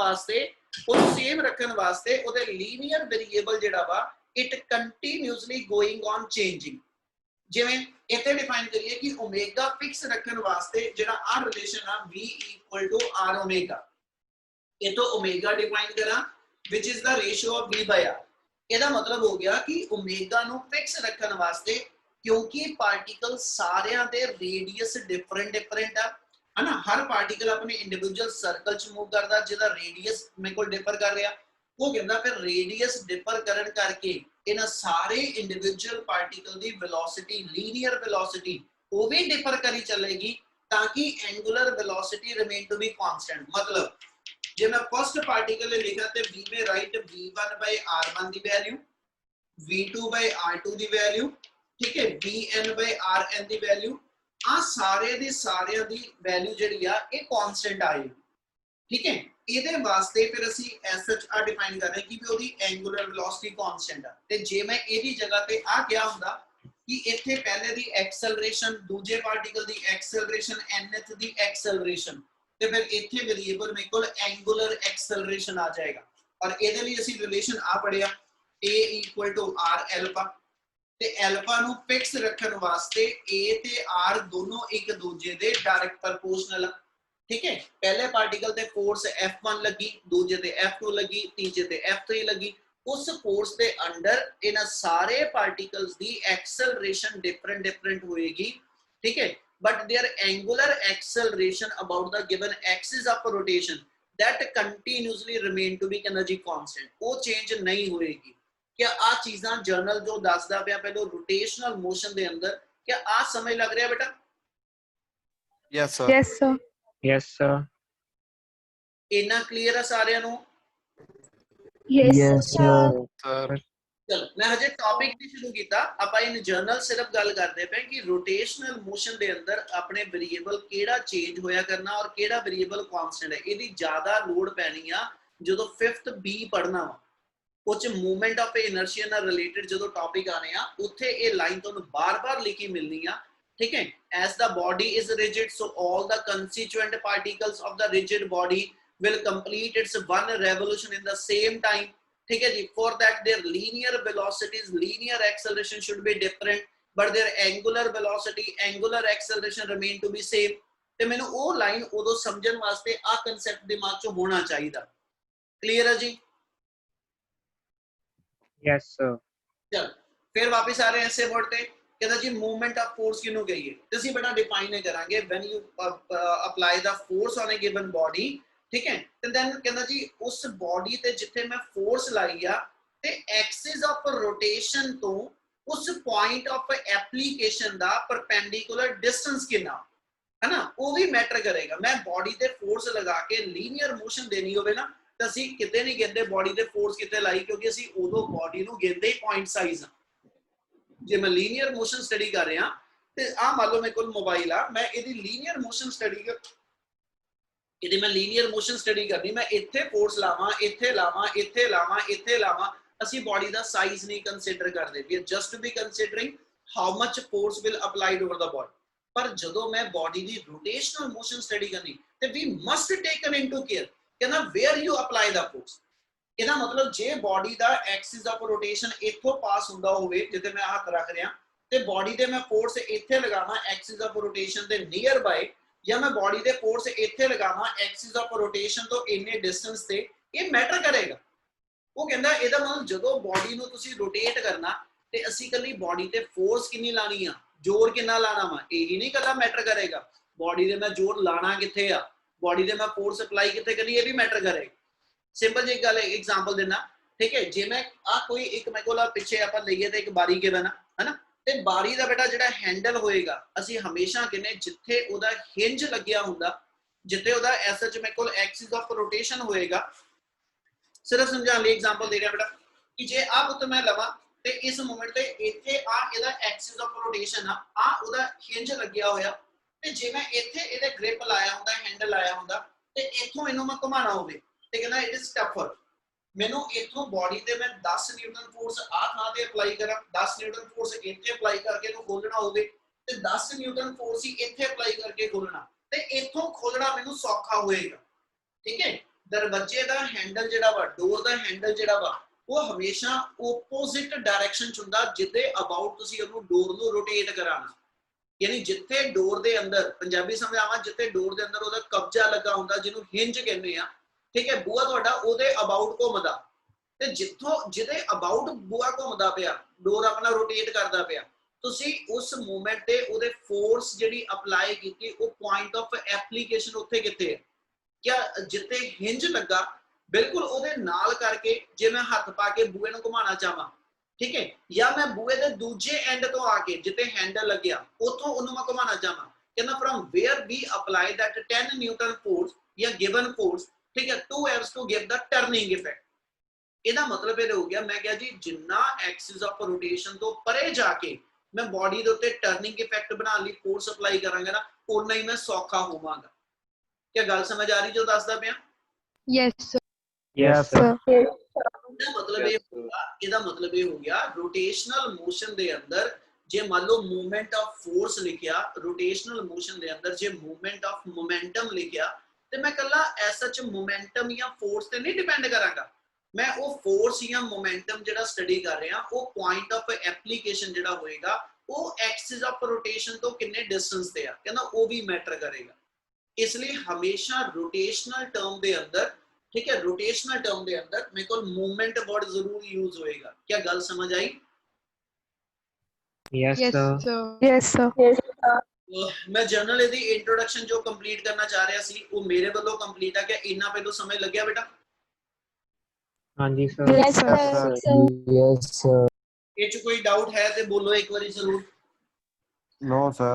ਵਾਸਤੇ ਉਹਦੇ ਲੀਨੀਅਰ ਵੇਰੀਏਬਲ ਜਿਹੜਾ ਵਾ it continuously going on changing ਜਿਵੇਂ ਇੱਥੇ ਡਿਫਾਈਨ ਕਰੀਏ ਕਿ ਓਮੇਗਾ ਫਿਕਸ ਰੱਖਣ ਵਾਸਤੇ ਜਿਹੜਾ ਆ ਰਿਲੇਸ਼ਨ ਆ v = r ਓਮੇਗਾ ਇਹ ਤੋਂ ਓਮੇਗਾ ਡਿਫਾਈਨ ਕਰਾਂ which is the ratio of v by r ਇਹਦਾ ਮਤਲਬ ਹੋ ਗਿਆ ਕਿ ਓਮੇਗਾ ਨੂੰ ਫਿਕਸ ਰੱਖਣ ਵਾਸਤੇ ਕਿਉਂਕਿ ਪਾਰਟੀਕਲ ਸਾਰਿਆਂ ਦੇ ਰੇਡੀਅਸ ਡਿਫਰੈਂਟ ਆ ਹਨਾ ਹਰ ਪਾਰਟੀਕਲ ਆਪਣੇ ਇੰਡੀਵਿਜੂਅਲ ਸਰਕਲ ਚ ਮੂਵ ਕਰਦਾ ਜਿਹਦਾ ਰੇਡੀਅਸ ਮੇਰੇ ਕੋਲ ਡਿਫਰ ਕਰ ਰਿਹਾ ਉਹ ਕਹਿੰਦਾ ਫਿਰ ਰੇਡੀਅਸ ਡਿਫਰ ਕਰਨ ਕਰਕੇ ਇਹਨਾਂ ਸਾਰੇ ਇੰਡੀਵਿਜੂਅਲ ਪਾਰਟੀਕਲ ਦੀ ਵੈਲੋਸਿਟੀ ਲੀਨੀਅਰ ਵੈਲੋਸਿਟੀ ਉਹ ਵੀ ਡਿਫਰ ਕਰੀ ਚੱਲੇਗੀ ਤਾਂ ਕਿ angular velocity remain to be constant मतलब ਜੇ ਮੈਂ ਫਸਟ ਪਾਰਟੀਕਲ ਲਿਖਾ ਤੇ v may write v1 by r1 ਦੀ ਵੈਲਿਊ v2 by r2 ਦੀ ਵੈਲਿਊ ਠੀਕ ਹੈ vn by rn ਦੀ ਵੈਲਿਊ ਆ ਸਾਰੇ ਦੇ ਸਾਰਿਆਂ ਦੀ ਵੈਲਿਊ ਜਿਹੜੀ ਆ ਇਹ ਕਾਂਸਟੈਂਟ ਆਏਗੀ ਠੀਕ ਹੈ ਇਹਦੇ ਵਾਸਤੇ ਫਿਰ ਅਸੀਂ ਐਸ ਸੱਚ ਆ ਡਿਫਾਈਨ ਕਰ ਰਹੇ ਕਿ ਵੀ ਉਹਦੀ ਐਂਗੂਲਰ ਵੈਲੋਸਿਟੀ ਕਾਂਸਟੈਂਟ ਆ ਤੇ ਜੇ ਮੈਂ ਇਹਦੀ ਜਗ੍ਹਾ ਤੇ ਆ ਕਿਹਾ ਹੁੰਦਾ ਕਿ ਇੱਥੇ ਪਹਿਲੇ ਦੀ ਐਕਸਲਰੇਸ਼ਨ ਦੂਜੇ ਪਾਰਟੀਕਲ ਦੀ ਐਕਸਲਰੇਸ਼ਨ nth ਦੀ ਐਕਸਲਰੇਸ਼ਨ ਤੇ ਫਿਰ ਇੱਥੇ ਵੇਰੀਏਬਲ ਮੇਰੇ ਕੋਲ ਐਂਗੂਲਰ ਐਕਸਲਰੇਸ਼ਨ ਆ ਜਾਏਗਾ ਔਰ ਇਹਦੇ ਲਈ ਅਸੀਂ ਰਿਲੇਸ਼ਨ ਆ ਪੜਿਆ a = r ਐਲਫਾ ਤੇ ਐਲਫਾ ਨੂੰ ਫਿਕਸ ਰੱਖਣ ਵਾਸਤੇ a ਤੇ r ਦੋਨੋਂ ਇੱਕ ਦੂਜੇ ਦੇ ਡਾਇਰੈਕਟ ਪ੍ਰੋਪੋਰਸ਼ਨਲ ਠੀਕ ਹੈ ਪਹਿਲੇ ਪਾਰਟੀਕਲ ਤੇ ਫੋਰਸ f1 ਲੱਗੀ ਦੂਜੇ ਤੇ f2 ਲੱਗੀ ਤੀਜੇ ਤੇ f3 ਲੱਗੀ ਉਸ ਫੋਰਸ ਦੇ ਅੰਡਰ ਇਹਨਾਂ ਸਾਰੇ ਪਾਰਟੀਕਲਸ ਦੀ ਐਕਸਲਰੇਸ਼ਨ ਡਿਫਰੈਂਟ ਹੋਏਗੀ ਠੀਕ ਹੈ but their angular acceleration about the given axis of rotation that continuously remain to be energy constant वो change नहीं होएगी क्या आ चीज़ां जर्नल जो दसदा पिया पहले रोटेशनल मोशन दे अंदर क्या आ समझ लग रहा है बेटा Yes, sir. Yes, sir. Yes, sir. इतना क्लियर है सारे नु Yes, sir. Sir. चलो मैं हजे टॉपिक नहीं शुरू किया ਆਪਾਂ ਇਨ ਜਰਨਲ ਸਿਰਫ ਗੱਲ ਕਰਦੇ ਪਏ ਕਿ ਰੋਟੇਸ਼ਨਲ ਮੋਸ਼ਨ ਦੇ ਅੰਦਰ ਆਪਣੇ ਵੇਰੀਏਬਲ ਕਿਹੜਾ ਚੇਂਜ ਹੋਇਆ ਕਰਨਾ ਔਰ ਕਿਹੜਾ ਵੇਰੀਏਬਲ ਕਾਂਸਟੈਂਟ ਹੈ ਇਹਦੀ ਜ਼ਿਆਦਾ ਲੋਡ ਪੈਣੀ ਆ ਜਦੋਂ 5th B ਪੜਨਾ ਵਾ ਉਹ ਚ ਮੂਵਮੈਂਟ ਆਫ ਇਨਰਸ਼ੀਆ ਨਾਲ ਰਿਲੇਟਡ ਜਦੋਂ ਟੌਪਿਕ ਆਨੇ ਆ ਉੱਥੇ ਇਹ ਲਾਈਨ ਤੁਹਾਨੂੰ ਬਾਰ-ਬਾਰ ਲਿਖੀ ਮਿਲਣੀ ਆ ਠੀਕ ਹੈ as the body is rigid so all the constituent particles of the rigid body will complete its one revolution in the same time ठीक है जी for that their linear velocities linear acceleration should be different but their angular velocity angular acceleration remain to be same ਤੇ ਮੈਨੂੰ ਉਹ line ਉਦੋਂ ਸਮਝਣ ਵਾਸਤੇ ਆ concept ਦਿਮਾਗ 'ਚ ਹੋਣਾ ਚਾਹੀਦਾ ਕਲੀਅਰ ਹੈ ਜੀ Yes, sir. ਚਲ ਫਿਰ ਵਾਪਸ ਆ ਰਹੇ ਐਸੇ ਵਰਡ ਤੇ ਕਹਿੰਦਾ ਜੀ ਮੂਵਮੈਂਟ ਆਫ ਫੋਰਸ ਕਿਹਨੂੰ ਕਹੀਏ ਤੇ ਅਸੀਂ ਬੜਾ ਡਿਫਾਈਨ ਕਰਾਂਗੇ when you apply the force on a given body ठीक है ਤੇ ਦੈਨ ਕਹਿੰਦਾ ਜੀ ਉਸ ਬਾਡੀ ਤੇ ਜਿੱਥੇ ਮੈਂ ਫੋਰਸ ਲਾਈ ਆ ਤੇ ਐਕਸਿਸ ਆਫ ਰੋਟੇਸ਼ਨ ਤੋਂ ਉਸ point of application the perpendicular distance ਕਿੰਨਾ है ना, वो भी मैटर करेगा। मैं बॉडी ते फोर्स लगा के लीनियर मोशन देनी होवे ना ਤਾਂ ਅਸੀਂ ਕਿਤੇ ਨਹੀਂ ਕਹਿੰਦੇ ਬੋਡੀ ਤੇ ਫੋਰਸ ਕਿਤੇ ਲਾਈ, ਕਿਉਂਕਿ ਅਸੀਂ ਉਦੋਂ ਬੋਡੀ ਨੂੰ ਕਹਿੰਦੇ ਹੀ ਪੁਆਇੰਟ ਸਾਈਜ਼ ਆ। ਜੇ ਮੈਂ ਲੀਨੀਅਰ ਮੋਸ਼ਨ ਸਟੱਡੀ ਕਰ ਰਿਹਾ ਤੇ ਆ ਮੰਨ ਲਓ ਮੇਰੇ ਕੋਲ ਮੋਬਾਈਲ ਆ, ਮੈਂ ਇਹਦੀ ਲੀਨੀਅਰ ਮੋਸ਼ਨ ਸਟੱਡੀ ਇਹਦੀ ਮੈਂ ਲੀਨੀਅਰ ਮੋਸ਼ਨ ਸਟੱਡੀ ਕਰਨੀ, ਮੈਂ ਇੱਥੇ ਫੋਰਸ ਲਾਵਾਂ, ਇੱਥੇ ਲਾਵਾਂ, ਇੱਥੇ ਲਾਵਾਂ, ਇੱਥੇ ਲਾਵਾਂ, ਅਸੀਂ ਬੋਡੀ ਦਾ ਸਾਈਜ਼ ਨਹੀਂ ਕੰਸੀਡਰ ਕਰਦੇ। We just be considering how much force will applied over the body. ਪਰ ਜਦੋਂ ਮੈਂ ਬੋਡੀ ਦੀ ਰੋਟੇਸ਼ਨਲ ਮੋਸ਼ਨ ਸਟੱਡੀ ਕਰਨੀ ਤੇ we must taken into care ਕਹਿੰਦਾ where you apply the force. ਇਹਦਾ ਮਤਲਬ ਜੇ ਬੋਡੀ ਦਾ ਐਕਸਿਸ ਆਫ ਰੋਟੇਸ਼ਨ ਇੱਥੋਂ ਪਾਸ ਹੁੰਦਾ ਹੋਵੇ, ਜਿੱਥੇ ਮੈਂ ਹੱਥ ਰੱਖ ਰਿਹਾ ਤੇ ਬੋਡੀ ਤੇ ਮੈਂ ਫੋਰਸ ਇੱਥੇ ਲਗਾਵਾਂ ਐਕਸਿਸ ਆਫ ਰੋਟੇਸ਼ਨ ਦੇ ਨੀਅਰ ਬਾਈ, ਜਾਂ ਮੈਂ ਬੋਡੀ ਦੇ ਫੋਰਸ ਇੱਥੇ ਲਗਾਵਾਂ ਐਕਸਿਸ ਆਫ ਰੋਟੇਸ਼ਨ ਤੋਂ ਇੰਨੇ ਡਿਸਟੈਂਸ ਤੇ, ਇਹ ਮੈਟਰ ਕਰੇਗਾ। ਉਹ ਕਹਿੰਦਾ ਇਹਦਾ ਮਤਲਬ ਜਦੋਂ ਬੋਡੀ ਨੂੰ ਤੁਸੀਂ ਰੋਟੇਟ ਕਰਨਾ ਤੇ ਅਸੀਂ ਕੱਲੀ ਬੋਡੀ ਤੇ ਫੋਰਸ ਕਿੰਨੀ ਲਾਣੀ ਆ, ਜ਼ੋਰ ਕਿੰਨਾ ਲਾਣਾ ਵਾ, ਇਹੀ ਨਹੀਂ ਕੱਲਾ ਮੈਟਰ ਕਰੇਗਾ। ਬੋਡੀ ਦੇ ਮੈਂ ਜ਼ੋਰ ਲਾਣਾ ਕਿੱਥੇ ਆ, ਬੋਡੀ ਦੇ ਮੈਂ ਫੋਰਸ ਅਪਲਾਈ ਕਿੱਥੇ ਕਰਨੀ, ਇਹ ਵੀ ਮੈਟਰ ਕਰੇਗਾ। ਸਿੰਪਲ ਜਿਹੀ ਗੱਲ ਐਗਜ਼ਾਮਪਲ ਦੇਣਾ, ਠੀਕ ਹੈ। ਜੇ ਮੈਂ ਆ ਕੋਈ ਇੱਕ ਮੇਰੇ ਕੋਲ ਪਿੱਛੇ ਆਪਾਂ ਲਈਏ ਤੇ ਇੱਕ ਬਾਰੀ ਗਿਵਨ ਆ, ਹਨਾ, ਤੇ ਬਾਰੀ ਦਾ ਬੇਟਾ ਜਿਹੜਾ ਹੈਂਡਲ ਹੋਏਗਾ ਅਸੀਂ ਹਮੇਸ਼ਾ ਕਹਿੰਦੇ ਜਿੱਥੇ ਉਹਦਾ ਹਿੰਜ ਲੱਗਿਆ ਹੁੰਦਾ, ਜਿੱਥੇ ਉਹਦਾ ਐਸਐਚ ਮੇਰੇ ਕੋਲ ਐਕਸਿਸ ਆਫ ਰੋਟੇਸ਼ਨ ਹੋਏਗਾ। ਸਿਰਫ ਸਮਝਾਉਣ ਲਈ ਐਗਜ਼ਾਮਪਲ ਦੇ ਰਿਹਾ ਬੇਟਾ ਕਿ ਜੇ ਆ ਪੁੱਤ ਮੈਂ ਲਵਾਂ ਤੇ ਇਸ ਮੂਮੈਂਟ ਤੇ ਇੱਥੇ ਆ ਇਹਦਾ ਐਕਸਿਸ ਆਫ ਰੋਟੇਸ਼ਨ ਆ ਉਹਦਾ ਹਿੰਜ ਲੱਗਿਆ ਹੋਇਆ, ਤੇ ਜੇ ਮੈਂ ਇੱਥੇ ਇਹਦੇ ਗ੍ਰਿਪ ਲਾਇਆ ਹੁੰਦਾ, ਹੈਂਡਲ ਲਾਇਆ ਹੁੰਦਾ ਤੇ ਇੱਥੋਂ ਇਹਨੂੰ ਮੈਂ ਘੁਮਾਣਾ ਹੋਵੇ ਤੇ ਕਹਿੰਦਾ ਇਟ ਇਜ਼ ਟਫਰ। ਮੈਨੂੰ ਇੱਥੋਂ ਬੋਡੀ ਤੇ ਮੈਂ 10 ਨਿਊਟਨ ਫੋਰਸ ਆ ਥਾਂ ਤੇ ਅਪਲਾਈ ਕਰਾਂ, 10 ਨਿਊਟਨ ਫੋਰਸ ਇੱਥੇ ਅਪਲਾਈ ਕਰਕੇ ਇਹਨੂੰ ਖੋਲਣਾ ਹੋਵੇ ਤੇ 10 ਨਿਊਟਨ ਫੋਰਸ ਹੀ ਇੱਥੇ ਅਪਲਾਈ ਕਰਕੇ ਖੋਲਣਾ, ਤੇ ਇੱਥੋਂ ਖੋਲਣਾ ਮੈਨੂੰ ਸੌਖਾ ਹੋਏਗਾ। ਠੀਕ ਹੈ। ਦਰਵਾਜ਼ੇ ਦਾ ਹੈਂਡਲ ਜਿਹੜਾ ਵਾ, ਡੋਰ ਦਾ ਹੈਂਡਲ ਜਿਹੜਾ ਵਾ, ਉਹ ਹਮੇਸ਼ਾ ਆਪੋਜ਼ਿਟ ਡਾਇਰੈਕਸ਼ਨ ਚ ਹੁੰਦਾ ਜਿੱਦੇ ਅਬਾਊਟ ਤੁਸੀਂ ਉਹਨੂੰ ਡੋਰ ਨੂੰ ਰੋਟੇਟ ਕਰਾਣਾ। ਯਾਨੀ ਜਿੱਥੇ ਡੋਰ ਦੇ ਅੰਦਰ, ਪੰਜਾਬੀ ਸਮਝਾਵਾਂ, ਜਿੱਥੇ ਡੋਰ ਦੇ ਅੰਦਰ ਉਹਦਾ ਕਬਜ਼ਾ ਲੱਗਾ ਹੁੰਦਾ ਜਿਹਨੂੰ ਹਿੰਜ ਕਹਿੰਦੇ ਆ, ਠੀਕ ਹੈ, ਬੂਹਾ ਤੁਹਾਡਾ ਉਹਦੇ ਅਬਾਊਟ ਘੁੰਮਦਾ, ਤੇ ਜਿੱਥੋਂ ਜਿਹਦੇ ਅਬਾਊਟ ਬੂਹਾ ਘੁੰਮਦਾ ਪਿਆ, ਡੋਰ ਆਪਣਾ ਰੋਟੇਟ ਕਰਦਾ ਪਿਆ, ਤੁਸੀਂ ਉਸ ਮੂਵਮੈਂਟ ਤੇ ਉਹਦੇ ਫੋਰਸ ਜਿਹੜੀ ਅਪਲਾਈ ਕੀਤੀ, ਉਹ ਪੁਆਇੰਟ ਆਫ ਐਪਲੀਕੇਸ਼ਨ ਉੱਥੇ ਕਿੱਥੇ ਹੈ? ਕਿਆ ਜਿੱਥੇ ਹਿੰਜ ਲੱਗਾ ਬਿਲਕੁਲ ਉਹਦੇ ਨਾਲ ਕਰਕੇ ਜੇ ਮੈਂ ਹੱਥ ਪਾ ਕੇ ਬੂਹੇ ਨੂੰ ਘੁਮਾਉਣਾ ਚਾਹਾਂ, ਠੀਕ ਹੈ, ਜਾਂ ਮੈਂ ਬੂਹੇ ਦੇ ਦੂਜੇ ਐਂਡ ਤੋਂ ਆ ਕੇ ਜਿੱਥੇ ਹੈਂਡਲ ਲੱਗਿਆ ਉੱਥੋਂ ਉਹਨੂੰ ਮੈਂ ਘੁਮਾਉਣਾ ਚਾਹਾਂ, ਕਹਿੰਦਾ from where we apply that 10 newton force ਜਾਂ ਗਿਵਨ ਫੋਰਸ, ਠੀਕ ਹੈ, 2 Fs to give the turning effect। ਇਹਦਾ ਮਤਲਬ ਇਹ ਹੋ ਗਿਆ, ਮੈਂ ਕਿਹਾ ਜੀ ਜਿੰਨਾ ਐਕਸਿਸ ਆਫ ਰੋਟੇਸ਼ਨ ਤੋਂ ਪਰੇ ਜਾ ਕੇ ਮੈਂ ਬੋਡੀ ਦੇ ਉੱਤੇ ਟਰਨਿੰਗ ਇਫੈਕਟ ਬਣਾਉਣ ਲਈ ਫੋਰਸ ਅਪਲਾਈ ਕਰਾਂਗਾ ਨਾ, ਉਨਾ ਹੀ ਮੈਂ ਸੌਖਾ ਹੋਵਾਂਗਾ। क्या गल समझ आ रही जो दसदा पिया? Yes, sir. Yes, sir. ਇਹਦਾ ਮਤਲਬ ਇਹ ਹੋ ਗਿਆ ਰੋਟੇਸ਼ਨਲ ਮੋਸ਼ਨ ਦੇ ਅੰਦਰ ਜੇ ਮੰਨ ਲਓ ਮੂਵਮੈਂਟ ਆਫ ਫੋਰਸ ਲਿਖਿਆ, ਰੋਟੇਸ਼ਨਲ ਮੋਸ਼ਨ ਦੇ ਅੰਦਰ ਜੇ ਮੂਵਮੈਂਟ ਆਫ ਮੋਮੈਂਟਮ ਲਿਖਿਆ ਤੇ ਮੈਂ ਕੱਲਾ ਐਸਐਚ ਮੋਮੈਂਟਮ ਜਾਂ ਫੋਰਸ ਤੇ ਨਹੀਂ ਡਿਪੈਂਡ ਕਰਾਂਗਾ, ਮੈਂ ਉਹ ਫੋਰਸ ਜਾਂ ਮੋਮੈਂਟਮ ਜਿਹੜਾ ਸਟੱਡੀ ਕਰ ਰਿਹਾ, ਉਹ ਪੁਆਇੰਟ ਆਫ ਐਪਲੀਕੇਸ਼ਨ ਜਿਹੜਾ ਹੋਏਗਾ ਉਹ ਐਕਸਿਸ ਆਫ ਰੋਟੇਸ਼ਨ ਤੋਂ ਕਿੰਨੇ ਡਿਸਟੈਂਸ ਤੇ ਆ, ਕਹਿੰਦਾ ਉਹ ਵੀ ਮੈਟਰ ਕਰੇਗਾ। इसलिए हमेशा रोटेशनल टर्म दे अंदर, ठीक है, रोटेशनल टर्म दे अंदर मेरे को मूवमेंट वर्ड जरूर यूज होएगा। क्या गल समझ आई? Yes, Yes, sir. sir. Yes, sir. Yes, sir. मैं जनरल ਇਹਦੀ इंट्रोडक्शन जो कंप्लीट करना चाह रहा सी वो मेरे ਵੱਲੋਂ कंप्लीट है। क्या इन्ना पहलो समझ लग्या बेटा? हाँ जी sir. Yes, sir. Yes, sir. ਇਹ ਚ ਕੋਈ डाउट है ਤੇ ਬੋਲੋ ਇੱਕ ਵਾਰੀ ਜ਼ਰੂਰ। No, sir.